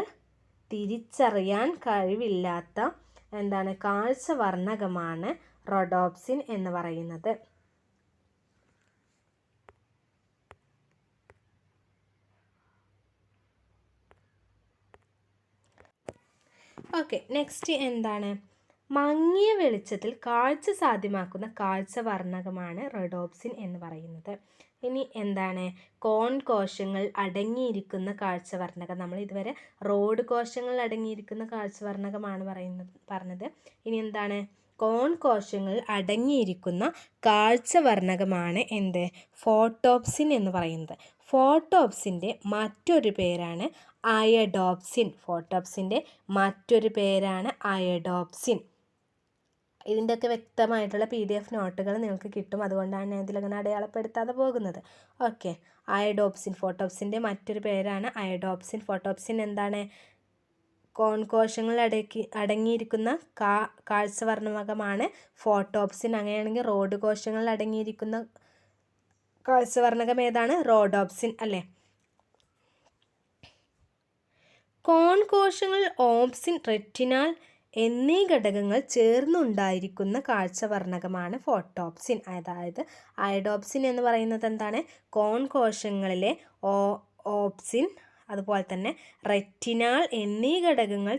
തിരിച്ചറിയാൻ കഴിവില്ലാത്ത എന്താണ്? കാഴ്ചവർണ്ണകമാണ് റോഡോപ്സിൻ എന്ന് പറയുന്നത്. ഓക്കെ, നെക്സ്റ്റ് എന്താണ്? മങ്ങിയ വെളിച്ചത്തിൽ കാഴ്ച സാധ്യമാക്കുന്ന കാഴ്ചവർണ്ണകമാണ് റോഡോപ്സിൻ എന്ന് പറയുന്നത്. ഇനി എന്താണ്? കോൺ കോശങ്ങൾ അടങ്ങിയിരിക്കുന്ന കാഴ്ചവർണ്ണകം. നമ്മൾ ഇതുവരെ റോഡ് കോശങ്ങൾ അടങ്ങിയിരിക്കുന്ന കാഴ്ചവർണ്ണകമാണ് പറഞ്ഞത്. ഇനി എന്താണ്? കോൺ കോശങ്ങൾ അടങ്ങിയിരിക്കുന്ന കാഴ്ചവർണ്ണകമാണ് എന്ത്? ഫോട്ടോപ്സിൻ എന്ന് പറയുന്നത്. ഫോട്ടോപ്സിൻ്റെ മറ്റൊരു പേരാണ് അയഡോപ്സിൻ. ഫോട്ടോപ്സിൻ്റെ മറ്റൊരു പേരാണ് അയഡോപ്സിൻ. ഇതിൻ്റെയൊക്കെ വ്യക്തമായിട്ടുള്ള PDF നോട്ടുകൾ നിങ്ങൾക്ക് കിട്ടും. അതുകൊണ്ടാണ് ഞാൻ ഇതിലങ്ങനെ അടയാളപ്പെടുത്താതെ പോകുന്നത്. Okay, iodopsin. ഫോട്ടോപ്സിൻ്റെ മറ്റൊരു പേരാണ് അയഡോപ്സിൻ. ഫോട്ടോപ്സിൻ എന്താണ്? കോൺ കോശങ്ങൾ അടങ്ങിയിരിക്കുന്ന കാഴ്ചവർണ്ണകമാണ് ഫോട്ടോപ്സിൻ. അങ്ങനെയാണെങ്കിൽ റോഡ് കോശങ്ങൾ അടങ്ങിയിരിക്കുന്ന കാഴ്ചവർണ്ണകം ഏതാണ്? റോഡോപ്സിൻ അല്ലേ? കോൺ കോശങ്ങൾ ഓപ്സിൻ, റെറ്റിനാൽ എന്നീ ഘടകങ്ങൾ ചേർന്നുണ്ടായിരിക്കുന്ന കാഴ്ചവർണ്ണകമാണ് ഫോട്ടോപ്സിൻ. അതായത് അയഡോപ്സിൻ എന്ന് പറയുന്നത് എന്താണ്? കോൺ കോശങ്ങളിലെ ഓപ്സിൻ അതുപോലെ തന്നെ റെറ്റിനാൽ എന്നീ ഘടകങ്ങൾ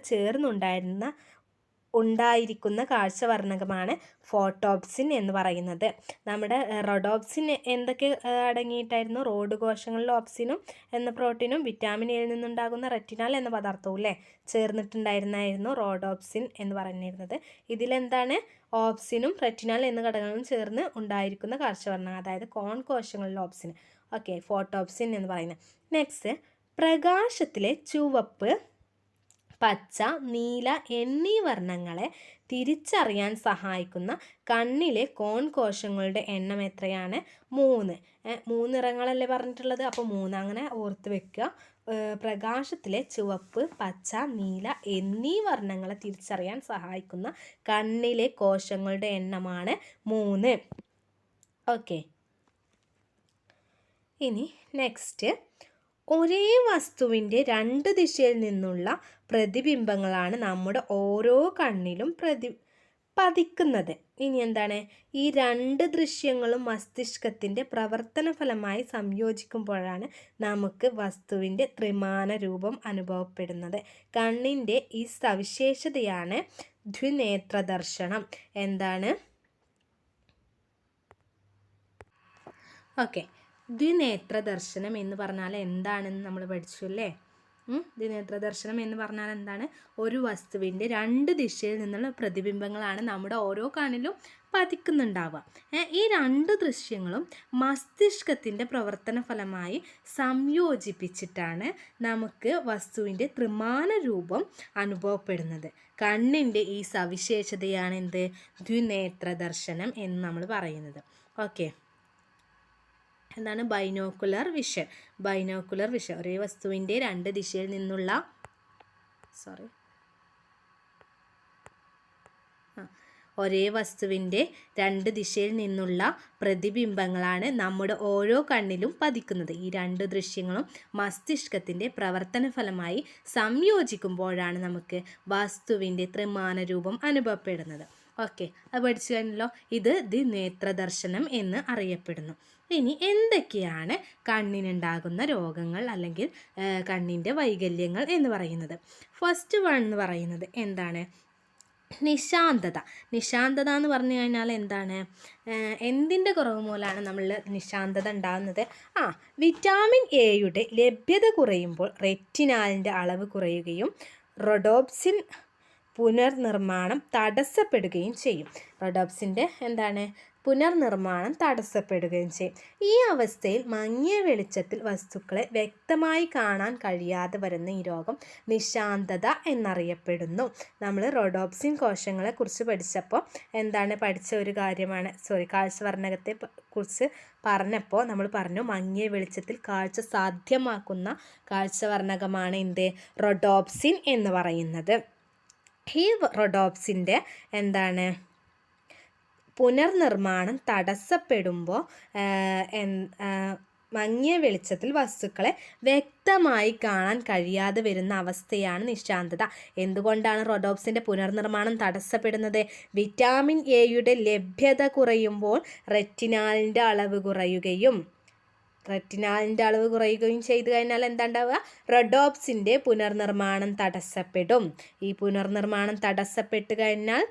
ഉണ്ടായിരിക്കുന്ന കാഴ്ചവർണ്ണകമാണ് ഫോട്ടോപ്സിൻ എന്ന് പറയുന്നത്. നമ്മുടെ റോഡോപ്സിൻ എന്തൊക്കെ അടങ്ങിയിട്ടായിരുന്നു? റോഡ് കോശങ്ങളിലെ ഓപ്സിനും എന്ന പ്രോട്ടീനും വിറ്റാമിൻ എയിൽ നിന്നുണ്ടാകുന്ന റെറ്റിനാൽ എന്ന പദാർത്ഥവും അല്ലേ ചേർന്നിട്ടുണ്ടായിരുന്നായിരുന്നു റോഡോപ്സിൻ എന്ന് പറഞ്ഞിരുന്നത്. ഇതിലെന്താണ്? ഓപ്സിനും റെറ്റിനാൽ എന്ന ഘടകങ്ങളും ചേർന്ന് ഉണ്ടായിരിക്കുന്ന കാഴ്ചവർണ്ണകം, അതായത് കോൺ കോശങ്ങളിലെ ഓപ്സിൻ. ഓക്കെ, ഫോട്ടോപ്സിൻ എന്ന് പറയുന്നത്. നെക്സ്റ്റ്, പ്രകാശത്തിലെ ചുവപ്പ്, പച്ച, നീല എന്നീ വർണ്ണങ്ങളെ തിരിച്ചറിയാൻ സഹായിക്കുന്ന കണ്ണിലെ കോൺ കോശങ്ങളുടെ എണ്ണം എത്രയാണ്? 3. 3 നിറങ്ങളല്ലേ പറഞ്ഞിട്ടുള്ളത്? അപ്പോൾ 3 അങ്ങനെ ഓർത്ത് വെക്കുക. പ്രകാശത്തിലെ ചുവപ്പ്, പച്ച, നീല എന്നീ വർണ്ണങ്ങളെ തിരിച്ചറിയാൻ സഹായിക്കുന്ന കണ്ണിലെ കോശങ്ങളുടെ എണ്ണമാണ് 3. ഓക്കെ, ഇനി നെക്സ്റ്റ്, ഒരേ വസ്തുവിൻ്റെ 2 ദിശയിൽ നിന്നുള്ള പ്രതിബിംബങ്ങളാണ് നമ്മുടെ ഓരോ കണ്ണിലും പതിക്കുന്നത്. ഇനി എന്താണ്? ഈ 2 ദൃശ്യങ്ങളും മസ്തിഷ്കത്തിൻ്റെ പ്രവർത്തന ഫലമായി സംയോജിക്കുമ്പോഴാണ് നമുക്ക് വസ്തുവിൻ്റെ ത്രിമാന രൂപം അനുഭവപ്പെടുന്നത്. കണ്ണിൻ്റെ ഈ സവിശേഷതയാണ് ദ്വിനേത്ര ദർശനം. എന്താണ്? ഓക്കെ, ദ്വിനേത്ര ദർശനം എന്ന് പറഞ്ഞാൽ എന്താണെന്ന് നമ്മൾ പഠിച്ചു അല്ലേ? ദ്വിനേത്ര ദർശനം എന്ന് പറഞ്ഞാൽ എന്താണ്? ഒരു വസ്തുവിൻ്റെ രണ്ട് ദിശയിൽ നിന്നുള്ള പ്രതിബിംബങ്ങളാണ് നമ്മുടെ ഓരോ കണ്ണിലും പതിക്കുന്നുണ്ടാവുക. ഈ രണ്ട് ദൃശ്യങ്ങളും മസ്തിഷ്കത്തിൻ്റെ പ്രവർത്തന ഫലമായി സംയോജിപ്പിച്ചിട്ടാണ് നമുക്ക് വസ്തുവിൻ്റെ ത്രിമാന രൂപം അനുഭവപ്പെടുന്നത്. കണ്ണിൻ്റെ ഈ സവിശേഷതയാണ് എന്ത്? ദ്വിനേത്ര ദർശനം എന്ന് നമ്മൾ പറയുന്നത്. ഓക്കെ, എന്താണ് ബൈനോക്കുലർ വിഷൻ? ബൈനോക്കുലർ വിഷൻ ഒരേ വസ്തുവിൻ്റെ രണ്ട് ദിശയിൽ നിന്നുള്ള ഒരേ വസ്തുവിൻ്റെ രണ്ട് ദിശയിൽ നിന്നുള്ള പ്രതിബിംബങ്ങളാണ് നമ്മുടെ ഓരോ കണ്ണിലും പതിക്കുന്നത്. ഈ രണ്ട് ദൃശ്യങ്ങളും മസ്തിഷ്കത്തിൻ്റെ പ്രവർത്തന ഫലമായി സംയോജിക്കുമ്പോഴാണ് നമുക്ക് വസ്തുവിൻ്റെ ത്രിമാന രൂപം അനുഭവപ്പെടുന്നത്. ഓക്കെ, അത് പഠിച്ചു കഴിഞ്ഞല്ലോ. ഇത് ദ്വിനേത്ര ദർശനം എന്ന് അറിയപ്പെടുന്നു. ഇനി എന്തൊക്കെയാണ് കണ്ണിനുണ്ടാകുന്ന രോഗങ്ങൾ അല്ലെങ്കിൽ കണ്ണിൻ്റെ വൈകല്യങ്ങൾ എന്ന് പറയുന്നത്? ഫസ്റ്റ് വൺ എന്ന് പറയുന്നത് എന്താണ്? നിശാന്തത. നിശാന്തത എന്ന് പറഞ്ഞു കഴിഞ്ഞാൽ എന്താണ്? എന്തിൻ്റെ കുറവ് മൂലമാണ് നമ്മൾ നിശാന്തത ഉണ്ടാകുന്നത്? വിറ്റാമിൻ എയുടെ ലഭ്യത കുറയുമ്പോൾ റെറ്റിനാലിൻ്റെ അളവ് കുറയുകയും റോഡോപ്സിൻ പുനർനിർമ്മാണം തടസ്സപ്പെടുകയും ചെയ്യും. റോഡോപ്സിൻ്റെ എന്താണ്? പുനർനിർമ്മാണം തടസ്സപ്പെടുകയും ചെയ്യും. ഈ അവസ്ഥയിൽ മങ്ങിയ വെളിച്ചത്തിൽ വസ്തുക്കളെ വ്യക്തമായി കാണാൻ കഴിയാതെ വരുന്ന ഈ രോഗം നിശാന്തത എന്നറിയപ്പെടുന്നു. നമ്മൾ റോഡോപ്സിൻ കോശങ്ങളെ കുറിച്ച് പഠിച്ചപ്പോൾ പഠിച്ച ഒരു കാര്യമാണ്, കാഴ്ചവർണ്ണകത്തെ കുറിച്ച് പറഞ്ഞപ്പോൾ നമ്മൾ പറഞ്ഞു മങ്ങിയ വെളിച്ചത്തിൽ കാഴ്ച സാധ്യമാക്കുന്ന കാഴ്ചവർണ്ണകമാണ് എന്ത്? റോഡോപ്സിൻ എന്ന് പറയുന്നത്. ഈ റോഡോപ്സിൻ്റെ പുനർനിർമ്മാണം തടസ്സപ്പെടുമ്പോൾ മങ്ങിയ വെളിച്ചത്തിൽ വസ്തുക്കളെ വ്യക്തമായി കാണാൻ കഴിയാതെ വരുന്ന അവസ്ഥയാണ് നിശാന്തത. എന്തുകൊണ്ടാണ് റോഡോപ്സിൻ്റെ പുനർനിർമ്മാണം തടസ്സപ്പെടുന്നത്? വിറ്റാമിൻ എയുടെ ലഭ്യത കുറയുമ്പോൾ റെറ്റിനാലിൻ്റെ അളവ് കുറയുകയും ചെയ്തു കഴിഞ്ഞാൽ എന്താണ്ടാവുക? റോഡോപ്സിൻ്റെ പുനർനിർമ്മാണം തടസ്സപ്പെടും. ഈ പുനർനിർമ്മാണം തടസ്സപ്പെട്ട് കഴിഞ്ഞാൽ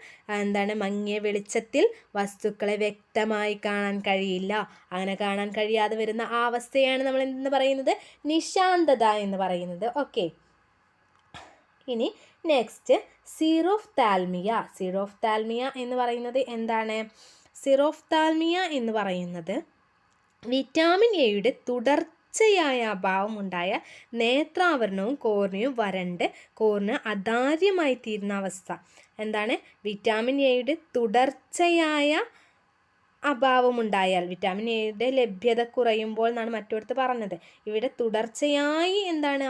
മങ്ങിയ വെളിച്ചത്തിൽ വസ്തുക്കളെ വ്യക്തമായി കാണാൻ കഴിയില്ല. അങ്ങനെ കാണാൻ കഴിയാതെ വരുന്ന ആ അവസ്ഥയാണ് നമ്മൾ എന്തെന്ന് പറയുന്നത്? നിശാന്തത എന്ന് പറയുന്നത്. ഓക്കെ, ഇനി നെക്സ്റ്റ് സീറോഫ്താൽമിയ. സീറോഫ്താൽമിയ എന്ന് പറയുന്നത് എന്താണ്? സീറോഫ്താൽമിയ എന്ന് പറയുന്നത് വിറ്റാമിൻ എയുടെ തുടർച്ചയായ അഭാവമുണ്ടായ നേത്രാവരണവും കോർണിയയും വരണ്ട് കോർണിയ അദാര്യമായി തീരുന്ന അവസ്ഥ. വിറ്റാമിൻ എയുടെ തുടർച്ചയായ അഭാവമുണ്ടായാൽ, വിറ്റാമിൻ എയുടെ ലഭ്യത കുറയുമ്പോൾ എന്നാണ് മറ്റൊരുത്ത് പറഞ്ഞത്. ഇവിടെ തുടർച്ചയായി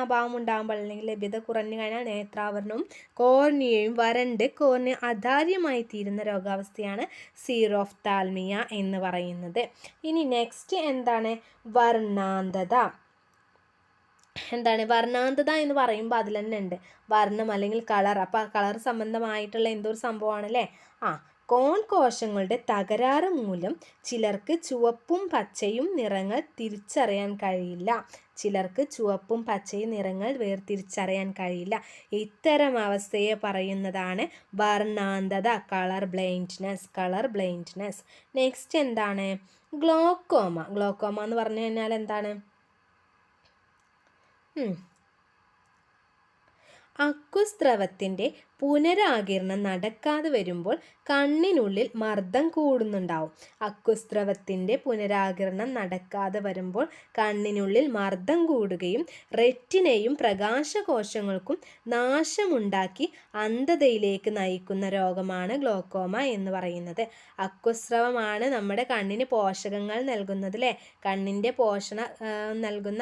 അഭാവം ഉണ്ടാകുമ്പോൾ അല്ലെങ്കിൽ ലഭ്യത കുറഞ്ഞു കഴിഞ്ഞാൽ നേത്രാവരണവും കോർണിയയും വരണ്ട് കോർണിയ അദാര്യമായി തീരുന്ന രോഗാവസ്ഥയാണ് സീറോഫ്താൽമിയ എന്ന് പറയുന്നത്. ഇനി നെക്സ്റ്റ് വർണ്ണാന്തത. വർണ്ണാന്തത എന്ന് പറയുമ്പോൾ അതിൽ തന്നെ ഉണ്ട് വർണ്ണം അല്ലെങ്കിൽ കളർ. അപ്പോൾ ആ കളർ സംബന്ധമായിട്ടുള്ള എന്തോ ഒരു സംഭവമാണല്ലേ? കോൺ കോശങ്ങളുടെ തകരാറ് മൂലം ചിലർക്ക് ചുവപ്പും പച്ചയും നിറങ്ങൾ തിരിച്ചറിയാൻ കഴിയില്ല. വേർതിരിച്ചറിയാൻ കഴിയില്ല. ഇത്തരം അവസ്ഥയെ പറയുന്നതാണ് വർണ്ണാന്തത, colour blindness. Next glaucoma. Glaucoma എന്ന് പറഞ്ഞു കഴിഞ്ഞാൽ അക്കുസ്രവത്തിൻ്റെ പുനരാകിരണം നടക്കാതെ വരുമ്പോൾ കണ്ണിനുള്ളിൽ മർദ്ദം കൂടുന്നുണ്ടാവും. അക്കുസ്രവത്തിൻ്റെ പുനരാകിരണം നടക്കാതെ വരുമ്പോൾ കണ്ണിനുള്ളിൽ മർദ്ദം കൂടുകയും റെറ്റിനയും പ്രകാശകോശങ്ങൾക്കും നാശമുണ്ടാക്കി അന്ധതയിലേക്ക് നയിക്കുന്ന രോഗമാണ് ഗ്ലോക്കോമ എന്ന് പറയുന്നത്. അക്കുസ്രവമാണ് നമ്മുടെ കണ്ണിന് പോഷകങ്ങൾ നൽകുന്നത് അല്ലേ? കണ്ണിൻ്റെ പോഷണം നൽകുന്ന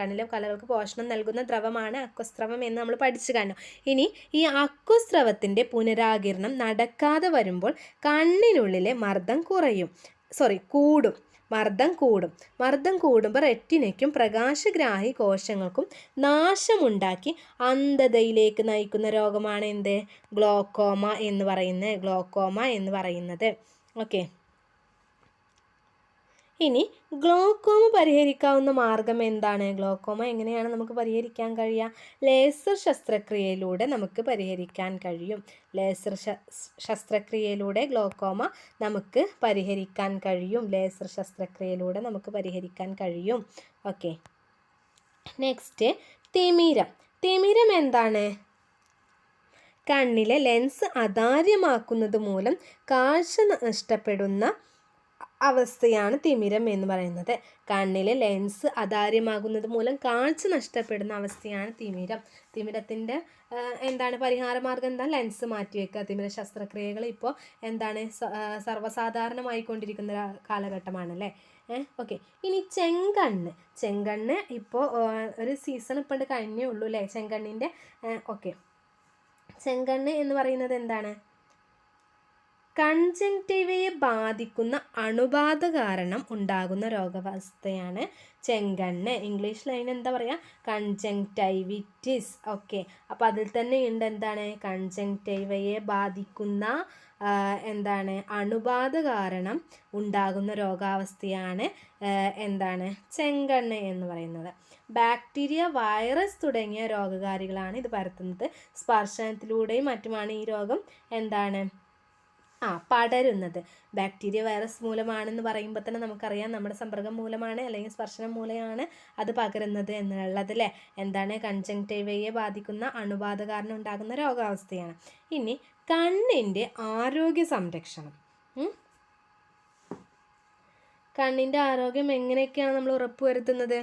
കണ്ണിലെ കലകൾക്ക് പോഷണം നൽകുന്ന ദ്രവമാണ് അക്കുസ്രവം എന്ന് നമ്മൾ പഠിച്ചു കാണും. ഇനി ഈ അക്കുസ്രവത്തിൻ്റെ പുനരാകിരണം നടക്കാതെ വരുമ്പോൾ കണ്ണിനുള്ളിലെ മർദ്ദം കൂടും. മർദ്ദം കൂടുമ്പോൾ റെറ്റിനയ്ക്കും പ്രകാശഗ്രാഹി കോശങ്ങൾക്കും നാശമുണ്ടാക്കി അന്ധതയിലേക്ക് നയിക്കുന്ന രോഗമാണ് ഗ്ലോക്കോമ എന്ന് പറയുന്നത്. ഓക്കെ, ഇനി ഗ്ലോക്കോമ പരിഹരിക്കാവുന്ന മാർഗം എന്താണ്? ഗ്ലോക്കോമ എങ്ങനെയാണ് നമുക്ക് പരിഹരിക്കാൻ കഴിയുക? ലേസർ ശസ്ത്രക്രിയയിലൂടെ നമുക്ക് പരിഹരിക്കാൻ കഴിയും. ലേസർ ശസ്ത്രക്രിയയിലൂടെ ഗ്ലോക്കോമ നമുക്ക് പരിഹരിക്കാൻ കഴിയും. ലേസർ ശസ്ത്രക്രിയയിലൂടെ നമുക്ക് പരിഹരിക്കാൻ കഴിയും. ഓക്കെ, നെക്സ്റ്റ് തിമിരം. തിമിരം എന്താണ്? കണ്ണിലെ ലെൻസ് അതാര്യമാക്കുന്നത് മൂലം കാഴ്ച നഷ്ടപ്പെടുന്ന അവസ്ഥയാണ് തിമിരം എന്ന് പറയുന്നത്. കണ്ണിലെ ലെൻസ് അതാര്യമാകുന്നത് മൂലം കാഴ്ച നഷ്ടപ്പെടുന്ന അവസ്ഥയാണ് തിമിരം. തിമിരത്തിൻ്റെ എന്താണ് പരിഹാര മാർഗം? എന്താ? ലെൻസ് മാറ്റിവെക്കുക. തിമിര ശസ്ത്രക്രിയകൾ ഇപ്പോൾ എന്താണ് സർവ്വസാധാരണമായിക്കൊണ്ടിരിക്കുന്ന കാലഘട്ടമാണല്ലേ. ഓക്കെ, ഇനി ചെങ്കണ്ണ് ഇപ്പോൾ ഒരു സീസൺ ഇപ്പം കഴിഞ്ഞേ ഉള്ളൂ അല്ലേ ചെങ്കണ്ണിൻ്റെ. ഓക്കെ, ചെങ്കണ്ണ് എന്ന് പറയുന്നത് എന്താണ്? കൺജങ്ക്റ്റിവയെ ബാധിക്കുന്ന അണുബാധ കാരണം ഉണ്ടാകുന്ന രോഗാവസ്ഥയാണ് ചെങ്കണ്ണ്. ഇംഗ്ലീഷിൽ അതിന് എന്താ പറയുക? കൺജങ്ക്റ്റൈവിറ്റിസ്. ഓക്കെ, അപ്പോൾ അതിൽ തന്നെ ഉണ്ട് എന്താണ്? കൺജങ്ക്റ്റിവയെ ബാധിക്കുന്ന എന്താണ് അണുബാധ കാരണം ഉണ്ടാകുന്ന രോഗാവസ്ഥയാണ് എന്താണ് ചെങ്കണ്ണ് എന്ന് പറയുന്നത്. ബാക്ടീരിയ, വൈറസ് തുടങ്ങിയ രോഗകാരികളാണ് ഇത് പരത്തുന്നത്. സ്പർശനത്തിലൂടെയും മറ്റുമാണ് ഈ രോഗം എന്താണ് പടരുന്നത്. ബാക്ടീരിയ, വൈറസ് മൂലമാണെന്ന് പറയുമ്പോൾ തന്നെ നമുക്കറിയാം നമ്മുടെ സമ്പർക്കം മൂലമാണ് അല്ലെങ്കിൽ സ്പർശനം മൂലമാണ് അത് പകരുന്നത് എന്നുള്ളത് അല്ലേ. എന്താണ്? കൺജങ്ക്റ്റിവയെ ബാധിക്കുന്ന അണുബാധ കാരണം ഉണ്ടാകുന്ന രോഗാവസ്ഥയാണ്. ഇനി കണ്ണിൻ്റെ ആരോഗ്യ സംരക്ഷണം. കണ്ണിൻ്റെ ആരോഗ്യം എങ്ങനെയൊക്കെയാണ് നമ്മൾ ഉറപ്പുവരുത്തുന്നത്?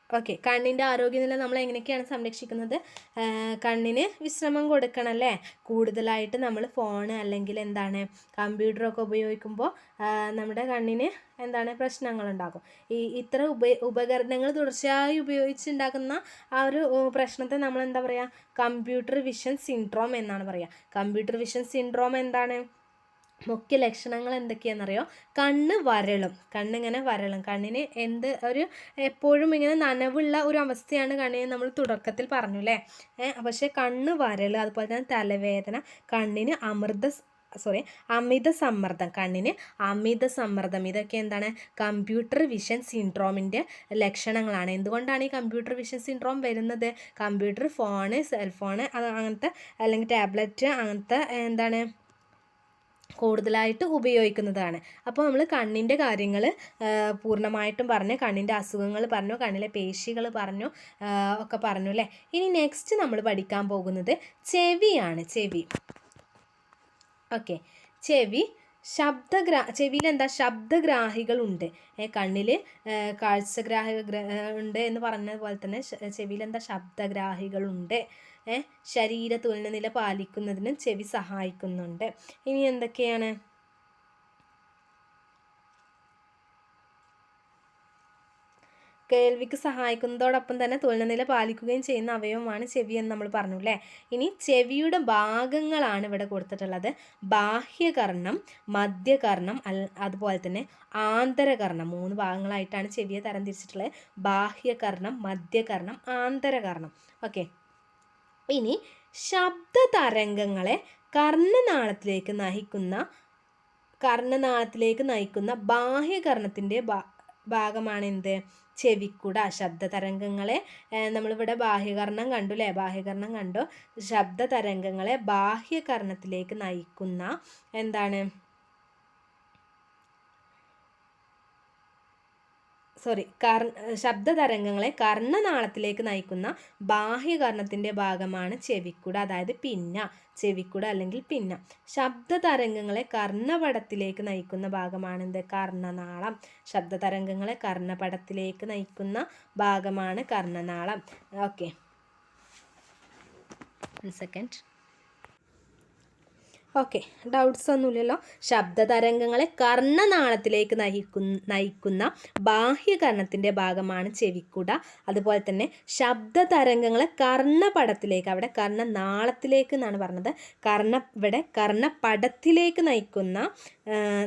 ഓക്കെ, കണ്ണിൻ്റെ ആരോഗ്യനില നമ്മൾ എങ്ങനെയൊക്കെയാണ് സംരക്ഷിക്കുന്നത്? കണ്ണിന് വിശ്രമം കൊടുക്കണം അല്ലേ. കൂടുതലായിട്ട് നമ്മൾ ഫോൺ അല്ലെങ്കിൽ എന്താണ് കമ്പ്യൂട്ടറൊക്കെ ഉപയോഗിക്കുമ്പോൾ നമ്മുടെ കണ്ണിന് എന്താണ് പ്രശ്നങ്ങളുണ്ടാകും. ഇത്ര ഉപകരണങ്ങൾ തുടർച്ചയായി ഉപയോഗിച്ചുണ്ടാക്കുന്ന ആ ഒരു പ്രശ്നത്തെ നമ്മൾ എന്താ പറയുക? കമ്പ്യൂട്ടർ വിഷൻ സിൻഡ്രോം എന്നാണ് പറയുക. കമ്പ്യൂട്ടർ വിഷൻ സിൻഡ്രോം എന്താണ്? മുഖ്യ ലക്ഷണങ്ങൾ എന്തൊക്കെയാണെന്നറിയോ? കണ്ണിങ്ങനെ വരളും. കണ്ണിന് എപ്പോഴും ഇങ്ങനെ നനവുള്ള ഒരു അവസ്ഥയാണ് കണ്ണിന് നമ്മൾ തുടക്കത്തിൽ പറഞ്ഞു അല്ലേ. പക്ഷേ കണ്ണ് വരളുക, അതുപോലെ തന്നെ തലവേദന, കണ്ണിന് അമിത സമ്മർദ്ദം, ഇതൊക്കെ എന്താണ്? കമ്പ്യൂട്ടർ വിഷൻ സിൻഡ്രോമിൻ്റെ ലക്ഷണങ്ങളാണ്. എന്തുകൊണ്ടാണ് ഈ കമ്പ്യൂട്ടർ വിഷൻ സിൻഡ്രോം വരുന്നത്? കമ്പ്യൂട്ടർ, ഫോണ്, സെൽഫോണ് അങ്ങനത്തെ അല്ലെങ്കിൽ ടാബ്ലറ്റ് അങ്ങനത്തെ എന്താണ് കൂടുതലായിട്ട് ഉപയോഗിക്കുന്നതാണ്. അപ്പോൾ നമ്മൾ കണ്ണിൻ്റെ കാര്യങ്ങൾ പൂർണ്ണമായിട്ടും പറഞ്ഞു, കണ്ണിൻ്റെ അസുഖങ്ങൾ പറഞ്ഞു, കണ്ണിലെ പേശികൾ പറഞ്ഞു, ഒക്കെ പറഞ്ഞു അല്ലേ. ഇനി നെക്സ്റ്റ് നമ്മൾ പഠിക്കാൻ പോകുന്നത് ചെവിയാണ്. ഓക്കെ, ചെവിയിൽ എന്താ? ശബ്ദഗ്രാഹികളുണ്ട്. കണ്ണിൽ കാഴ്ചഗ്രാഹികൾ ഉണ്ട് എന്ന് പറഞ്ഞതുപോലെ തന്നെ ചെവിയിൽ എന്താ? ശബ്ദഗ്രാഹികളുണ്ട്. ശരീര തുലനനില പാലിക്കുന്നതിനും ചെവി സഹായിക്കുന്നുണ്ട്. ഇനി എന്തൊക്കെയാണ്? കേൾവിക്ക് സഹായിക്കുന്നതോടൊപ്പം തന്നെ തുലനനില പാലിക്കുകയും ചെയ്യുന്ന അവയവമാണ് ചെവി എന്ന് നമ്മൾ പറഞ്ഞു അല്ലേ. ഇനി ചെവിയുടെ ഭാഗങ്ങളാണ് ഇവിടെ കൊടുത്തിട്ടുള്ളത്. ബാഹ്യകർണം, മധ്യകർണം, അതുപോലെ തന്നെ ആന്തരകർണം. 3 ഭാഗങ്ങളായിട്ടാണ് ചെവിയെ തരംതിരിച്ചിട്ടുള്ളത്. ബാഹ്യകർണം, മധ്യകർണം, ആന്തരകർണം. ഓക്കെ, ഇനി ശബ്ദതരംഗങ്ങളെ കർണനാളത്തിലേക്ക് നയിക്കുന്ന ബാഹ്യകർണത്തിൻ്റെ ഭാഗമാണ് എന്ത്? ചെവിക്കുട. ശബ്ദതരംഗങ്ങളെ നമ്മളിവിടെ ബാഹ്യകർണം കണ്ടു അല്ലേ. ബാഹ്യകർണം കണ്ടു. ശബ്ദതരംഗങ്ങളെ ബാഹ്യകർണത്തിലേക്ക് നയിക്കുന്ന എന്താണ്? ശബ്ദതരംഗങ്ങളെ കർണനാളത്തിലേക്ക് നയിക്കുന്ന ബാഹ്യകർണത്തിൻ്റെ ഭാഗമാണ് ചെവിക്കുട, അതായത് ചെവിക്കുട അല്ലെങ്കിൽ പിന്ന. ശബ്ദതരംഗങ്ങളെ കർണപടത്തിലേക്ക് നയിക്കുന്ന ഭാഗമാണ് എന്ത്? കർണനാളം. ശബ്ദതരംഗങ്ങളെ കർണപടത്തിലേക്ക് നയിക്കുന്ന ഭാഗമാണ് കർണനാളം. Okay, 1 second. ഓക്കെ, ഡൗട്ട്സ് ഒന്നുമില്ലല്ലോ. ശബ്ദതരംഗങ്ങളെ കർണനാളത്തിലേക്ക് നയിക്കുന്ന ബാഹ്യകർണത്തിൻ്റെ ഭാഗമാണ് ചെവിക്കുട. അതുപോലെ തന്നെ ശബ്ദതരംഗങ്ങളെ കർണപടത്തിലേക്ക്, അവിടെ കർണനാളത്തിലേക്ക് എന്നാണ് പറഞ്ഞത്, ഇവിടെ കർണപടത്തിലേക്ക് നയിക്കുന്ന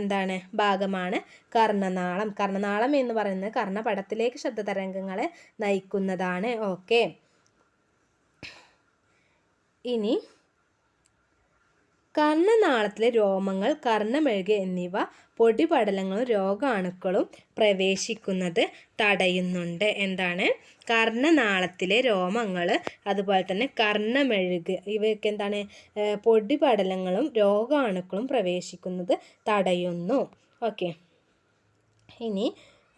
എന്താണ് ഭാഗമാണ് കർണനാളം. കർണനാളം എന്ന് പറയുന്നത് കർണപടത്തിലേക്ക് ശബ്ദതരംഗങ്ങളെ നയിക്കുന്നതാണ്. ഓക്കെ, ഇനി കർണനാളത്തിലെ രോമങ്ങൾ, കർണമെഴുക് എന്നിവ പൊടിപടലങ്ങളും രോഗാണുക്കളും പ്രവേശിക്കുന്നത് തടയുന്നുണ്ട്. എന്താണ്? കർണനാളത്തിലെ രോമങ്ങൾ, അതുപോലെ തന്നെ കർണമെഴുക്, ഇവയൊക്കെ എന്താണ്? പൊടിപടലങ്ങളും രോഗാണുക്കളും പ്രവേശിക്കുന്നത് തടയുന്നു. ഓക്കെ. ഇനി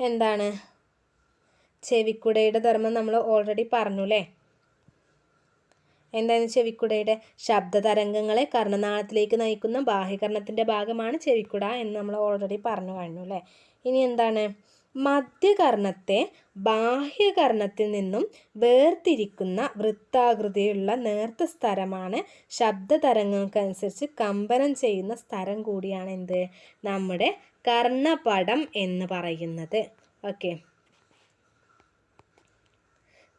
എന്താണ്? ചെവിക്കുടയുടെ ധർമ്മം നമ്മൾ ഓൾറെഡി പറഞ്ഞു അല്ലേ? എന്താണ് ചെവിക്കുടയുടെ? ശബ്ദതരംഗങ്ങളെ കർണനാളത്തിലേക്ക് നയിക്കുന്ന ബാഹ്യകർണത്തിൻ്റെ ഭാഗമാണ് ചെവിക്കുട എന്ന് നമ്മൾ ഓൾറെഡി പറഞ്ഞു കഴിഞ്ഞു അല്ലേ? ഇനി എന്താണ്? മധ്യകർണത്തെ ബാഹ്യകർണത്തിൽ നിന്നും വേർതിരിക്കുന്ന വൃത്താകൃതിയുള്ള നേർത്ത സ്തരമാണ് ശബ്ദതരംഗങ്ങൾക്കനുസരിച്ച് കമ്പനം ചെയ്യുന്ന സ്തരം കൂടിയാണ് എന്ത്? നമ്മുടെ കർണപടം എന്ന് പറയുന്നത്. ഓക്കെ.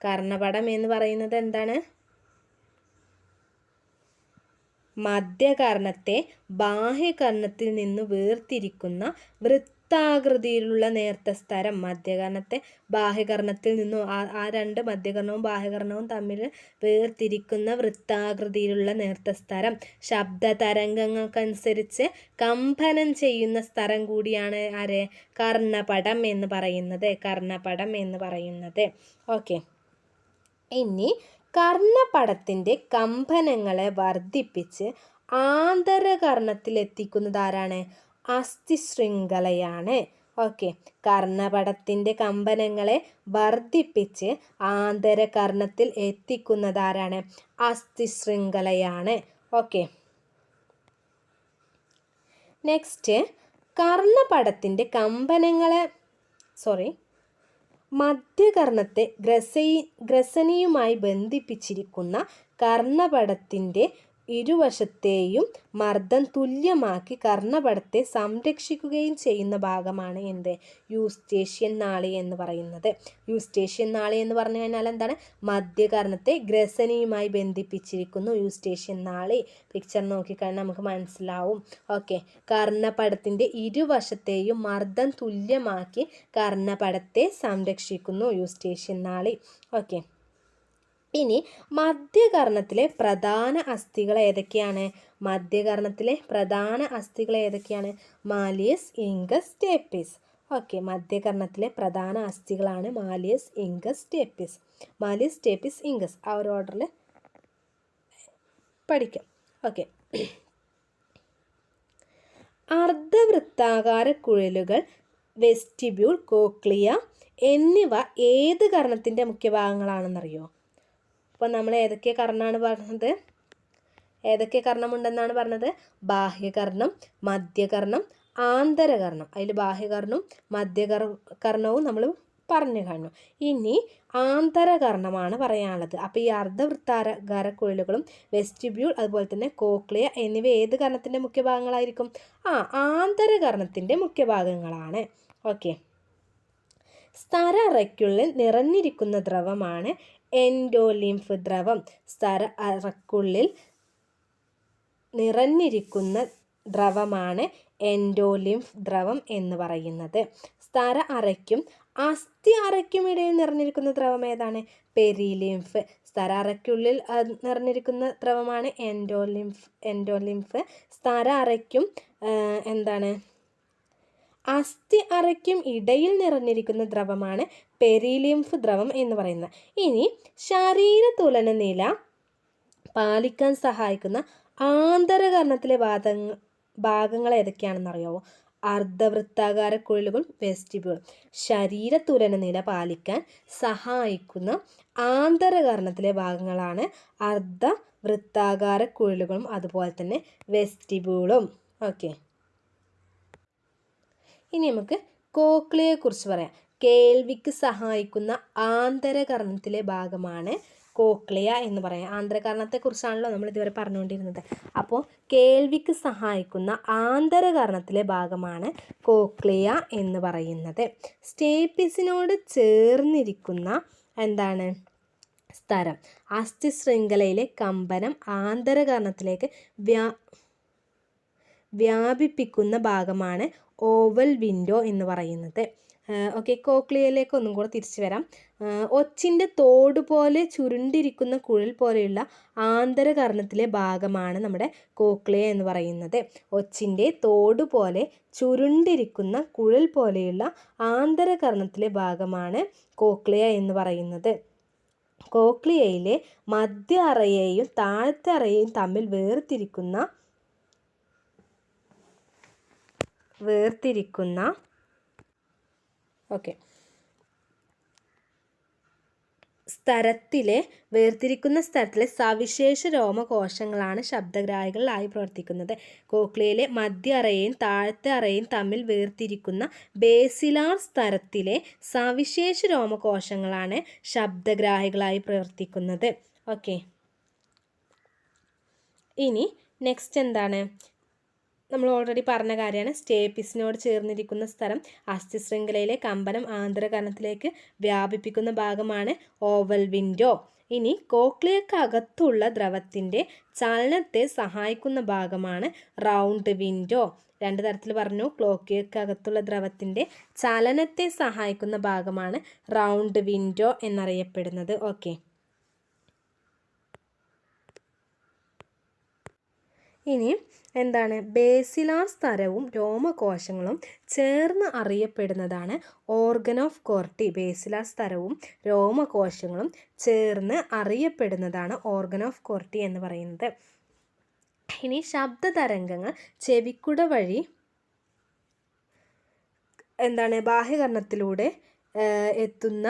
കർണപടം എന്ന് പറയുന്നത് എന്താണ്? മധ്യകർണത്തെ ബാഹ്യകർണത്തിൽ നിന്ന് വേർതിരിക്കുന്ന വൃത്താകൃതിയിലുള്ള നേർത്ത സ്തരം. മധ്യകർണത്തെ ബാഹ്യകർണത്തിൽ നിന്നും ആ രണ്ട് മധ്യകർണവും ബാഹ്യകർണവും തമ്മിൽ വേർതിരിക്കുന്ന വൃത്താകൃതിയിലുള്ള നേർത്ത സ്തരം ശബ്ദതരംഗങ്ങൾക്കനുസരിച്ച് കമ്പനം ചെയ്യുന്ന സ്തരം കൂടിയാണ് ആര്? കർണപടം എന്ന് പറയുന്നത്. കർണപടം എന്ന് പറയുന്നത്. ഓക്കെ. ഇനി കർണപടത്തിൻ്റെ കമ്പനങ്ങളെ വർദ്ധിപ്പിച്ച് ആന്തരകർണത്തിലെത്തിക്കുന്നത് ആരാണ്? അസ്ഥിശൃംഖലയാണ്. ഓക്കെ. കർണപടത്തിൻ്റെ കമ്പനങ്ങളെ വർദ്ധിപ്പിച്ച് ആന്തരകർണത്തിൽ എത്തിക്കുന്നത് ആരാണ്? അസ്ഥിശൃംഖലയാണ്. ഓക്കെ. നെക്സ്റ്റ്, കർണപടത്തിൻ്റെ മധ്യകർണത്തെ ഗ്രസനിയുമായി ബന്ധിപ്പിച്ചിരിക്കുന്ന കർണപടത്തിൻ്റെ ഇരുവശത്തെയും മർദ്ദം തുല്യമാക്കി കർണപടത്തെ സംരക്ഷിക്കുകയും ചെയ്യുന്ന ഭാഗമാണ് എന്ത്? യൂസ്റ്റേഷ്യൻ നാളി എന്ന് പറയുന്നത്. യൂസ്റ്റേഷ്യൻ നാളി എന്ന് പറഞ്ഞു കഴിഞ്ഞാൽ എന്താണ്? മധ്യകർണത്തെ ഗ്രസനിയുമായി ബന്ധിപ്പിച്ചിരിക്കുന്നു യൂസ്റ്റേഷ്യൻ നാളി. പിക്ചർ നോക്കിക്കഴിഞ്ഞാൽ നമുക്ക് മനസ്സിലാവും. ഓക്കെ. കർണപടത്തിൻ്റെ ഇരുവശത്തെയും മർദ്ദം തുല്യമാക്കി കർണപടത്തെ സംരക്ഷിക്കുന്നു യൂസ്റ്റേഷ്യൻ നാളി. ഓക്കെ. ഇനി മധ്യകർണത്തിലെ പ്രധാന അസ്ഥികൾ ഏതൊക്കെയാണ്? മധ്യകർണത്തിലെ പ്രധാന അസ്ഥികൾ ഏതൊക്കെയാണ്? Malleus, incus, stapes. ഓക്കെ. മധ്യകർണത്തിലെ പ്രധാന അസ്ഥികളാണ് malleus, incus, stapes. Malleus, stapes, incus ആ ഒരു ഓർഡറിൽ പഠിക്കാം. ഓക്കെ. അർദ്ധവൃത്താകാര കുഴലുകൾ, വെസ്റ്റിബ്യൂൾ, കോക്ലിയ എന്നിവ ഏത് കർണത്തിൻ്റെ മുഖ്യഭാഗങ്ങളാണെന്നറിയോ? അപ്പോൾ നമ്മൾ ഏതൊക്കെ കർണമാണ് പറഞ്ഞത്? ഏതൊക്കെ കർണമുണ്ടെന്നാണ് പറഞ്ഞത്? ബാഹ്യകർണം, മധ്യകർണം, ആന്തരകർണം. അതിൽ ബാഹ്യകർണവും മധ്യകർണവും നമ്മൾ പറഞ്ഞു കഴിഞ്ഞു. ഇനി ആന്തരകർണമാണ് പറയാനുള്ളത്. അപ്പോൾ ഈ അർദ്ധവൃത്താകാര കുഴലുകളും വെസ്റ്റിബ്യൂൾ അതുപോലെ തന്നെ കോക്ലിയ എന്നിവ ഏത് കർണത്തിൻ്റെ മുഖ്യഭാഗങ്ങളായിരിക്കും? ആന്തരകർണത്തിൻ്റെ മുഖ്യഭാഗങ്ങളാണ്. ഓക്കെ. സ്തര അറയ്ക്കുള്ളിൽ നിറഞ്ഞിരിക്കുന്ന ദ്രവമാണ് എൻഡോലിംഫ് ദ്രവം. സ്തര അറയ്ക്കുള്ളിൽ നിറഞ്ഞിരിക്കുന്ന ദ്രവമാണ് എൻഡോലിംഫ് ദ്രവം എന്ന് പറയുന്നത്. സ്തര അറയ്ക്കും അസ്ഥി അറയ്ക്കും ഇടയിൽ നിറഞ്ഞിരിക്കുന്ന ദ്രവം ഏതാണ്? പെരിലിംഫ്. സ്തര അറയ്ക്കുള്ളിൽ നിറഞ്ഞിരിക്കുന്ന ദ്രവമാണ് എൻഡോലിംഫ്. സ്തര അറയ്ക്കും എന്താണ്? അസ്ഥി അറയ്ക്കും ഇടയിൽ നിറഞ്ഞിരിക്കുന്ന ദ്രവമാണ് പെരിലിംഫ് ദ്രവം എന്ന് പറയുന്നത്. ഇനി ശരീര തുലന നില പാലിക്കാൻ സഹായിക്കുന്ന ആന്തരകർണത്തിലെ ഭാഗങ്ങൾ ഏതൊക്കെയാണെന്നറിയാവോ? അർദ്ധവൃത്താകാര കുഴലുകളും വെസ്റ്റിബ്യൂളും. ശരീര തുലന നില പാലിക്കാൻ സഹായിക്കുന്ന ആന്തരകർണത്തിലെ ഭാഗങ്ങളാണ് അർദ്ധവൃത്താകാര കുഴലുകളും അതുപോലെ തന്നെ വെസ്റ്റിബ്യൂളും. ഓക്കെ. ഇനി നമുക്ക് കോക്ലിയയെക്കുറിച്ച് പറയാം. കേൾവിക്ക് സഹായിക്കുന്ന ആന്തരകർണത്തിലെ ഭാഗമാണ് കോക്ലിയ എന്ന് പറയാം. ആന്തരകർണത്തെക്കുറിച്ചാണല്ലോ നമ്മൾ ഇതുവരെ പറഞ്ഞുകൊണ്ടിരുന്നത്. അപ്പോൾ കേൾവിക്ക് സഹായിക്കുന്ന ആന്തരകർണത്തിലെ ഭാഗമാണ് കോക്ലിയ എന്ന് പറയുന്നത്. സ്റ്റേപ്പിസിനോട് ചേർന്നിരിക്കുന്ന എന്താണ്? സ്തരം. അസ്ഥി ശൃംഖലയിലെ കമ്പനം ആന്തരകർണത്തിലേക്ക് വ്യാപിപ്പിക്കുന്ന ഭാഗമാണ് ഓവൽ വിൻഡോ എന്ന് പറയുന്നത്. ഓക്കെ, കോക്ലിയയിലേക്ക് ഒന്നും കൂടെ തിരിച്ചു വരാം. ഒച്ചിൻ്റെ തോട് പോലെ ചുരുണ്ടിരിക്കുന്ന കുഴൽ പോലെയുള്ള ആന്തരകർണത്തിലെ ഭാഗമാണ് നമ്മുടെ കോക്ലിയ എന്ന് പറയുന്നത്. ഒച്ചിൻ്റെ തോട് പോലെ ചുരുണ്ടിരിക്കുന്ന കുഴൽ പോലെയുള്ള ആന്തരകർണത്തിലെ ഭാഗമാണ് കോക്ലിയ എന്ന് പറയുന്നത്. കോക്ലിയയിലെ മധ്യ അറയെയും താഴത്തെ അറയെയും തമ്മിൽ വേർതിരിക്കുന്ന സ്ഥലത്തിലെ സവിശേഷ രോമകോശങ്ങളാണ് ശബ്ദഗ്രാഹികളായി പ്രവർത്തിക്കുന്നത്. കോക്ലിയയിലെ മധ്യ അറയെയും താഴത്തെ അറയെയും തമ്മിൽ വേർതിരിക്കുന്ന ബേസിലാർ സ്തരത്തിലെ സവിശേഷ രോമകോശങ്ങളാണ് ശബ്ദഗ്രാഹികളായി പ്രവർത്തിക്കുന്നത്. ഓക്കെ, ഇനി നെക്സ്റ്റ് എന്താണ്? നമ്മൾ ഓൾറെഡി പറഞ്ഞ കാര്യമാണ്. സ്റ്റേപ്പിസിനോട് ചേർന്നിരിക്കുന്ന സ്ഥലം അസ്ഥിശൃംഖലയിലെ കമ്പനം ആന്തരകർണത്തിലേക്ക് വ്യാപിപ്പിക്കുന്ന ഭാഗമാണ് ഓവൽ വിൻഡോ. ഇനി കോക്ലിയക്കകത്തുള്ള ദ്രവത്തിൻ്റെ ചലനത്തെ സഹായിക്കുന്ന ഭാഗമാണ് റൗണ്ട് വിൻഡോ. 2 തരത്തിൽ പറഞ്ഞു. കോക്ലിയക്കകത്തുള്ള ദ്രവത്തിൻ്റെ ചലനത്തെ സഹായിക്കുന്ന ഭാഗമാണ് റൗണ്ട് വിൻഡോ എന്നറിയപ്പെടുന്നത്. ഓക്കെ, ഇനി എന്താണ്? ബേസിലാർ സ്തരവും രോമകോശങ്ങളും ചേർന്ന് അറിയപ്പെടുന്നതാണ് ഓർഗൻ ഓഫ് കോർട്ടി. ബേസിലാർ സ്തരവും രോമകോശങ്ങളും ചേർന്ന് അറിയപ്പെടുന്നതാണ് ഓർഗൻ ഓഫ് കോർട്ടി എന്ന് പറയുന്നത്. ഇനി ശബ്ദതരംഗങ്ങൾ ചെവിക്കുട വഴി ബാഹ്യകർണത്തിലൂടെ എത്തുന്ന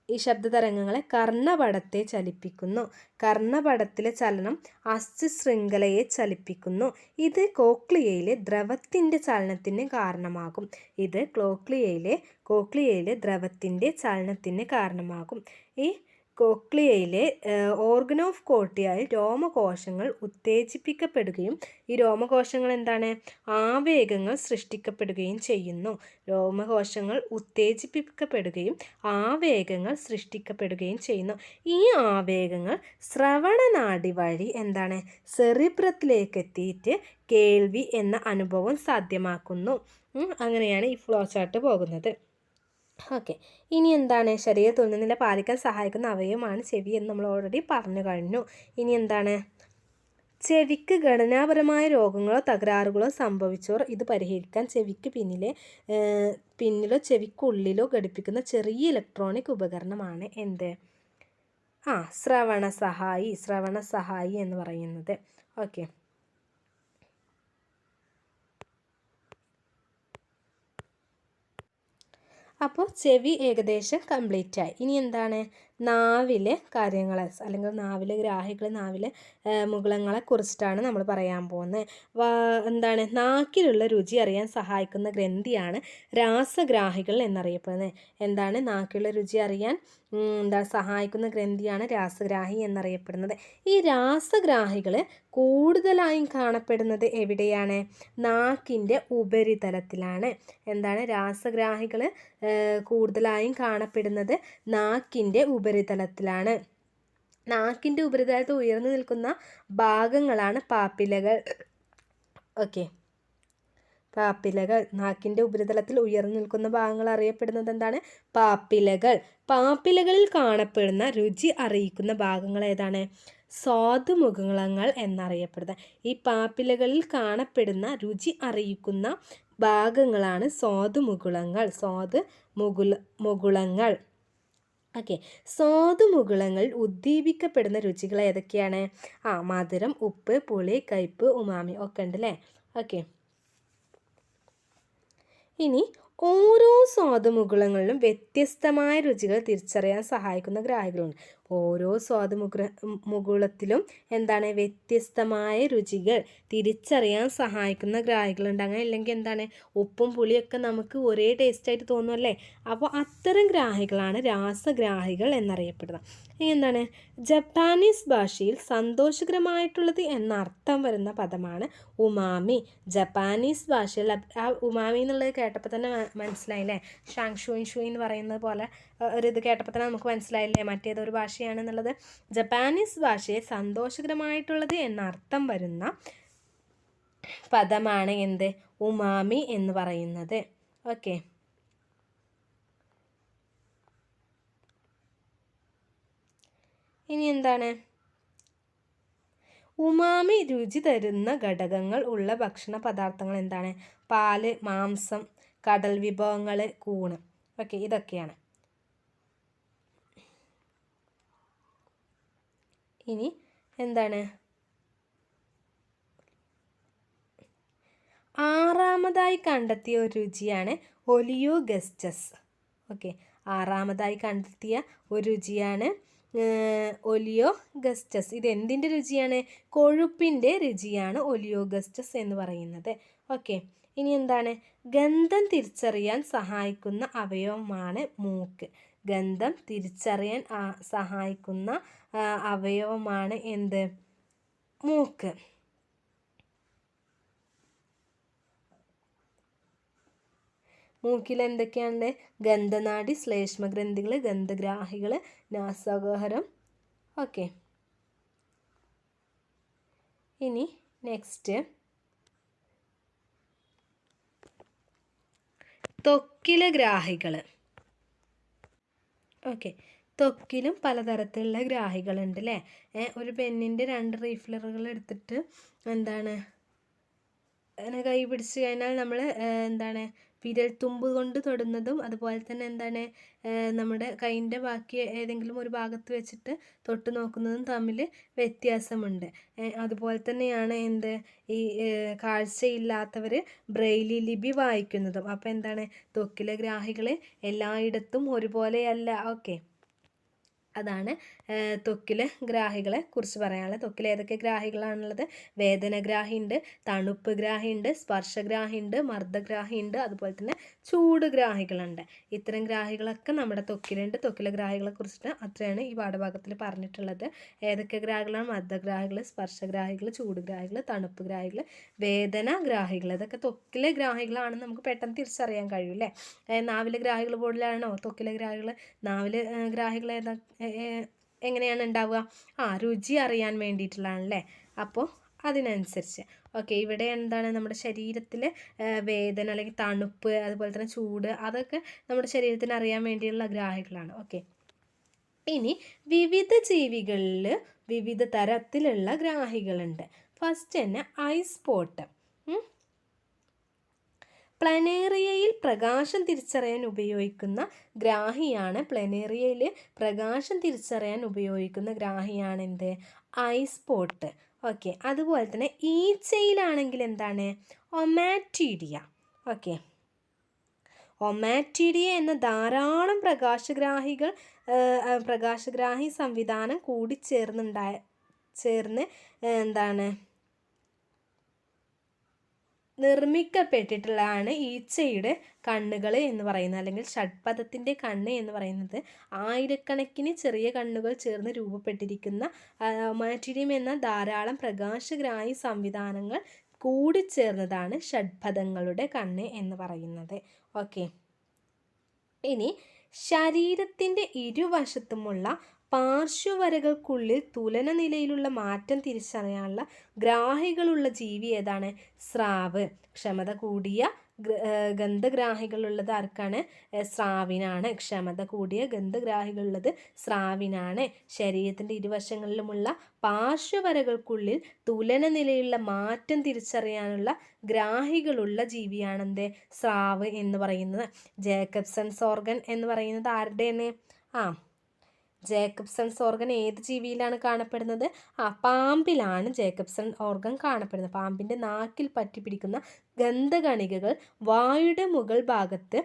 ഈ ശബ്ദതരംഗങ്ങളെ കർണപടത്തെ ചലിപ്പിക്കുന്നു. കർണപടത്തിലെ ചലനം അസ്ഥിശൃംഖലയെ ചലിപ്പിക്കുന്നു. ഇത് കോക്ലിയയിലെ ദ്രവത്തിൻ്റെ ചലനത്തിന് കാരണമാകും. കോക്ലിയയിലെ ദ്രവത്തിൻ്റെ ചലനത്തിന് കാരണമാകും. ഈ കോക്ലിയയിലെ ഓർഗൻ ഓഫ് കോർട്ടിയായി രോമകോശങ്ങൾ ഉത്തേജിപ്പിക്കപ്പെടുകയും ഈ രോമകോശങ്ങൾ ആവേഗങ്ങൾ സൃഷ്ടിക്കപ്പെടുകയും ചെയ്യുന്നു. രോമകോശങ്ങൾ ഉത്തേജിപ്പിക്കപ്പെടുകയും ആവേഗങ്ങൾ സൃഷ്ടിക്കപ്പെടുകയും ചെയ്യുന്നു. ഈ ആവേഗങ്ങൾ ശ്രവണനാഡി വഴി സെറിബ്രത്തിലേക്ക് എത്തിയിട്ട് കേൾവി എന്ന അനുഭവം സാധ്യമാക്കുന്നു. അങ്ങനെയാണ് ഈ ഫ്ലോ ചാർട്ട് പോകുന്നത്. ഓക്കെ, ഇനി ശരീരത്തിൽ നില പാലിക്കാൻ സഹായിക്കുന്ന അവയവമാണ് ചെവി എന്ന് നമ്മൾ ഓൾറെഡി പറഞ്ഞു കഴിഞ്ഞു. ഇനി ചെവിക്ക് ഘടനാപരമായ രോഗങ്ങളോ തകരാറുകളോ സംഭവിച്ചോർ ഇത് പരിഹരിക്കാൻ ചെവിക്ക് പിന്നിലോ ചെവിക്കുള്ളിലോ ഘടിപ്പിക്കുന്ന ചെറിയ ഇലക്ട്രോണിക് ഉപകരണമാണ് ശ്രവണസഹായി എന്ന് പറയുന്നത്. ഓക്കെ, അപ്പോൾ ചെവി ഏകദേശം കംപ്ലീറ്റ് ആയി. ഇനി നാവിലെ കാര്യങ്ങൾ അല്ലെങ്കിൽ നാവിലെ ഗ്രാഹികൾ, നാവിലെ മുകുളങ്ങളെ കുറിച്ചിട്ടാണ് നമ്മൾ പറയാൻ പോകുന്നത്. നാക്കിലുള്ള രുചി അറിയാൻ സഹായിക്കുന്ന ഗ്രന്ഥിയാണ് രാസഗ്രാഹികൾ എന്നറിയപ്പെടുന്നത്. നാക്കിലുള്ള രുചി അറിയാൻ സഹായിക്കുന്ന ഗ്രന്ഥിയാണ് രാസഗ്രാഹി എന്നറിയപ്പെടുന്നത്. ഈ രാസഗ്രാഹികൾ കൂടുതലായും കാണപ്പെടുന്നത് എവിടെയാണ്? നാക്കിൻ്റെ ഉപരിതലത്തിലാണ്. രാസഗ്രാഹികൾ കൂടുതലായും കാണപ്പെടുന്നത് നാക്കിൻ്റെ ഉപരിതലത്തിലാണ്. നാക്കിൻ്റെ ഉപരിതലത്തിൽ ഉയർന്നു നിൽക്കുന്ന ഭാഗങ്ങളാണ് പാപ്പിലകൾ. ഓക്കെ, പാപ്പിലകൾ. നാക്കിൻ്റെ ഉപരിതലത്തിൽ ഉയർന്നു നിൽക്കുന്ന ഭാഗങ്ങൾ അറിയപ്പെടുന്നത് പാപ്പിലകൾ. പാപ്പിലകളിൽ കാണപ്പെടുന്ന രുചി അറിയിക്കുന്ന ഭാഗങ്ങൾ ഏതാണ്? സ്വാദുമുകുളങ്ങൾ എന്നറിയപ്പെടുന്നത്. ഈ പാപ്പിലകളിൽ കാണപ്പെടുന്ന രുചി അറിയിക്കുന്ന ഭാഗങ്ങളാണ് സ്വാദുമുകുളങ്ങൾ. മുകുളങ്ങൾ. ഓക്കെ, സ്വാദുമുകുളങ്ങളിൽ ഉദ്ദീപിക്കപ്പെടുന്ന രുചികൾ ഏതൊക്കെയാണ്? മധുരം, ഉപ്പ്, പുളി, കയ്പ്പ്, ഉമാമി ഒക്കെ ഉണ്ട് അല്ലേ? ഓക്കെ, ഇനി ഓരോ സ്വാദുമുകുളങ്ങളിലും വ്യത്യസ്തമായ രുചികൾ തിരിച്ചറിയാൻ സഹായിക്കുന്ന ഗ്രാഹികളുണ്ട്. ഓരോ സ്വാദുമുകുളത്തിലും വ്യത്യസ്തമായ രുചികൾ തിരിച്ചറിയാൻ സഹായിക്കുന്ന ഗ്രാഹികളുണ്ട്. അങ്ങനെ ഇല്ലെങ്കിൽ ഉപ്പും പുളിയൊക്കെ നമുക്ക് ഒരേ ടേസ്റ്റായിട്ട് തോന്നുമല്ലേ? അപ്പോൾ അത്തരം ഗ്രാഹികളാണ് രാസഗ്രാഹികൾ എന്നറിയപ്പെടുന്നത്. ഇനി ജപ്പാനീസ് ഭാഷയിൽ സന്തോഷകരമായിട്ടുള്ളത് എന്നർത്ഥം വരുന്ന പദമാണ് ഉമാമി. ജപ്പാനീസ് ഭാഷയിൽ ഉമാമി എന്നുള്ളത് കേട്ടപ്പോൾ തന്നെ മനസ്സിലായില്ലേ? ഷാങ് ഷൂയിൻ എന്ന് പറയുന്നത് പോലെ ഒരിത് കേട്ടപ്പോൾ തന്നെ നമുക്ക് മനസ്സിലായില്ലേ മറ്റേതൊരു ഭാഷയാണെന്നുള്ളത്? ജപ്പാനീസ് ഭാഷയെ സന്തോഷകരമായിട്ടുള്ളത് എന്നർത്ഥം വരുന്ന പദമാണ് ഉമാമി എന്ന് പറയുന്നത്. ഓക്കെ. ഇനി എന്താണ്? ഉമാമി രുചി തരുന്ന ഘടകങ്ങൾ ഉള്ള ഭക്ഷണ പദാർത്ഥങ്ങൾ എന്താണ്? പാല്, മാംസം, കടൽ വിഭവങ്ങൾ, കൂണ്. ഓക്കെ, ഇതൊക്കെയാണ്. ഇനി എന്താണ്? ആറാമതായി കണ്ടെത്തിയ ഒരു രുചിയാണ് ഒലിയോഗസ്റ്റസ്. ഓക്കെ, ആറാമതായി കണ്ടെത്തിയ ഒരു രുചിയാണ് ഒലിയോഗസ്റ്റസ്. ഇത് എന്തിൻ്റെ രുചിയാണ്? കൊഴുപ്പിൻ്റെ രുചിയാണ് ഒലിയോഗസ്റ്റസ് എന്ന് പറയുന്നത്. ഓക്കെ, ഇനി എന്താണ്? ഗന്ധം തിരിച്ചറിയാൻ സഹായിക്കുന്ന അവയവമാണ് മൂക്ക്. ഗന്ധം തിരിച്ചറിയാൻ സഹായിക്കുന്ന അവയവമാണ് എന്ത്? മൂക്ക്. മൂക്കിൽ എന്തൊക്കെയാണ്? ഗന്ധനാഡി, ശ്ലേഷ്മഗ്രന്ഥികൾ, ഗന്ധഗ്രാഹികൾ, നാസാകുഹരം. ഓക്കെ, ഇനി നെക്സ്റ്റ് ത്വക്കിലെ ഗ്രാഹികൾ. ഓക്കെ, ത്വക്കിലും പലതരത്തിലുള്ള ഗ്രാഹികളുണ്ട് അല്ലേ? ഒരു പെന്നിൻ്റെ 2 റീഫിലറുകൾ എടുത്തിട്ട് എന്താണ് അങ്ങനെ കൈ പിടിച്ച് കഴിഞ്ഞാൽ നമ്മൾ എന്താണ് വിരൽത്തുമ്പ് കൊണ്ട് തൊടുന്നതും അതുപോലെ തന്നെ എന്താണ് നമ്മുടെ കൈയിൻ്റെ ബാക്കി ഏതെങ്കിലും ഒരു ഭാഗത്ത് വെച്ചിട്ട് തൊട്ട് നോക്കുന്നതും തമ്മിൽ വ്യത്യാസമുണ്ട്. അതുപോലെ തന്നെയാണ് എന്ത് ഈ കാഴ്ചയില്ലാത്തവർ ബ്രെയിലി ലിപി വായിക്കുന്നതും. അപ്പോൾ എന്താണ് ത്വക്കിലെ ഗ്രാഹികൾ എല്ലായിടത്തും ഒരുപോലെയല്ല. ഓക്കെ, അതാണ് ത്വക്കിലെ ഗ്രാഹികളെ കുറിച്ച് പറയാനുള്ളത്. ത്വക്കിൽ ഏതൊക്കെ ഗ്രാഹികളാണുള്ളത്? വേദനഗ്രാഹിയുണ്ട്, തണുപ്പ് ഗ്രാഹിയുണ്ട്, സ്പർശഗ്രാഹിയുണ്ട്, മർദ്ദഗ്രാഹിയുണ്ട്, അതുപോലെ തന്നെ ചൂട് ഗ്രാഹികളുണ്ട്. ഇത്തരം ഗ്രാഹികളൊക്കെ നമ്മുടെ ത്വക്കിലുണ്ട്. ത്വക്കിലെ ഗ്രാഹികളെ കുറിച്ചിട്ട് അത്രയാണ് ഈ പാഠഭാഗത്തിൽ പറഞ്ഞിട്ടുള്ളത്. ഏതൊക്കെ ഗ്രാഹികളാണ്? മർദ്ദഗ്രാഹികൾ, സ്പർശഗ്രാഹികൾ, ചൂട് ഗ്രാഹികൾ, തണുപ്പ് ഗ്രാഹികൾ, വേദനഗ്രാഹികൾ. ഇതൊക്കെ ത്വക്കിലെ ഗ്രാഹികളാണെന്ന് നമുക്ക് പെട്ടെന്ന് തിരിച്ചറിയാൻ കഴിയും അല്ലേ? നാവിലെ ഗ്രാഹികൾ പോലെയാണോ ത്വക്കിലെ ഗ്രാഹികൾ? നാവിലെ ഗ്രാഹികൾ എങ്ങനെയാണ് ഉണ്ടാവുക? രുചി അറിയാൻ വേണ്ടിയിട്ടുള്ളതാണല്ലേ. അപ്പോൾ അതിനനുസരിച്ച് ഓക്കെ, ഇവിടെ എന്താണ് നമ്മുടെ ശരീരത്തിൽ വേദന അല്ലെങ്കിൽ തണുപ്പ് അതുപോലെ തന്നെ ചൂട് അതൊക്കെ നമ്മുടെ ശരീരത്തിന് അറിയാൻ വേണ്ടിയുള്ള ഗ്രാഹികളാണ്. ഓക്കെ, ഇനി വിവിധ ജീവികളിൽ വിവിധ തരത്തിലുള്ള ഗ്രാഹികളുണ്ട്. ഫസ്റ്റ് തന്നെ ഐസ് സ്പോട്ട്. പ്ലനേറിയയിൽ പ്രകാശം തിരിച്ചറിയാൻ ഉപയോഗിക്കുന്ന ഗ്രാഹിയാണ്. പ്ലനേറിയയിൽ പ്രകാശം തിരിച്ചറിയാൻ ഉപയോഗിക്കുന്ന ഗ്രാഹിയാണ് എന്ത്? Ice spot. ഓക്കെ, അതുപോലെ തന്നെ ഈച്ചയിലാണെങ്കിൽ എന്താണ്? ഒമാറ്റീഡിയ. ഓക്കെ, ഒമാറ്റീഡിയ എന്ന ധാരാളം പ്രകാശഗ്രാഹി സംവിധാനം കൂടി ചേർന്ന് എന്താണ് നിർമ്മിക്കപ്പെട്ടിട്ടുള്ളതാണ് ഈച്ചയുടെ കണ്ണുകൾ എന്ന് പറയുന്നത്, അല്ലെങ്കിൽ ഷഡ്പദത്തിൻ്റെ കണ്ണ് എന്ന് പറയുന്നത്. ആയിരക്കണക്കിന് ചെറിയ കണ്ണുകൾ ചേർന്ന് രൂപപ്പെട്ടിരിക്കുന്ന ഒമാറ്റീഡിയം എന്ന ധാരാളം പ്രകാശഗ്രാഹി സംവിധാനങ്ങൾ കൂടിച്ചേർന്നതാണ് ഷഡ്പദങ്ങളുടെ കണ്ണ് എന്ന് പറയുന്നത്. ഓക്കെ, ഇനി ശരീരത്തിൻ്റെ ഇരുവശത്തുമുള്ള പാർശ്വവരകൾക്കുള്ളിൽ തുലന നിലയിലുള്ള മാറ്റം തിരിച്ചറിയാനുള്ള ഗ്രാഹികളുള്ള ജീവി ഏതാണ്? സ്രാവ്. ക്ഷമത കൂടിയ ഗന്ധഗ്രാഹികളുള്ളത് ആർക്കാണ്? സ്രാവിനാണ്. ക്ഷമത കൂടിയ ഗന്ധഗ്രാഹികളുള്ളത് സ്രാവിനാണ്. ശരീരത്തിൻ്റെ ഇരുവശങ്ങളിലുമുള്ള പാർശ്വവരകൾക്കുള്ളിൽ തുലന നിലയിലുള്ള മാറ്റം തിരിച്ചറിയാനുള്ള ഗ്രാഹികളുള്ള ജീവിയാണെന്ത്? സ്രാവ് എന്ന് പറയുന്നത്. ജേക്കബ്സൺസ് ഓർഗൻ എന്ന് പറയുന്നത് ആരുടെയാണ്? ജേക്കബ്സൺസ് ഓർഗൻ ഏത് ജീവിയിലാണ് കാണപ്പെടുന്നത്? പാമ്പിലാണ് ജേക്കബ്സൺ ഓർഗൻ കാണപ്പെടുന്നത്. പാമ്പിൻ്റെ നാക്കിൽ പറ്റിപ്പിടിക്കുന്ന ഗന്ധകണികകൾ വായുടെ മുകൾ ഭാഗത്ത്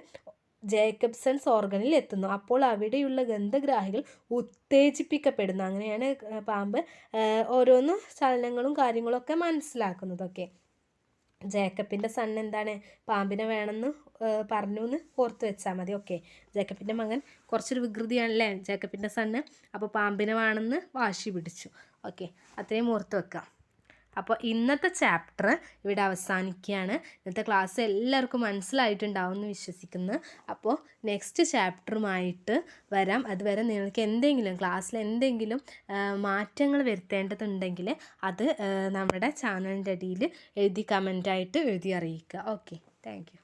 ജേക്കബ്സൺസ് ഓർഗനിൽ എത്തുന്നു. അപ്പോൾ അവിടെയുള്ള ഗന്ധഗ്രാഹികൾ ഉത്തേജിപ്പിക്കപ്പെടുന്നു. അങ്ങനെയാണ് പാമ്പ് ഓരോന്ന് ചലനങ്ങളും കാര്യങ്ങളൊക്കെ മനസ്സിലാക്കുന്നതൊക്കെ. ജേക്കബിൻ്റെ സൺ എന്താണ്? പാമ്പിനെ വേണമെന്ന് പറഞ്ഞു എന്ന് ഓർത്ത് വെച്ചാൽ മതി. ഓക്കെ, ജേക്കബിൻ്റെ മകൻ കുറച്ചൊരു വികൃതിയാണല്ലേ ജേക്കബിൻ്റെ സണ്ണ്. അപ്പോൾ പാമ്പിനെ വേണമെന്ന് വാശി പിടിച്ചു. ഓക്കെ, അത്രയും ഓർത്ത് വെക്കാം. അപ്പോൾ ഇന്നത്തെ ചാപ്റ്റർ ഇവിടെ അവസാനിക്കുകയാണ്. ഇന്നത്തെ ക്ലാസ് എല്ലാവർക്കും മനസ്സിലായിട്ടുണ്ടാവും എന്ന് വിശ്വസിക്കുന്നു. അപ്പോൾ നെക്സ്റ്റ് ചാപ്റ്ററുമായിട്ട് വരാം. അതുവരെ നിങ്ങൾക്ക് എന്തെങ്കിലും ക്ലാസ്സിൽ എന്തെങ്കിലും മാറ്റങ്ങൾ വരുത്തേണ്ടതുണ്ടെങ്കിൽ അത് നമ്മുടെ ചാനലിൻ്റെ അടിയിൽ എഴുതി കമൻറ്റായിട്ട് എഴുതി അറിയിക്കുക. Okay, thank you.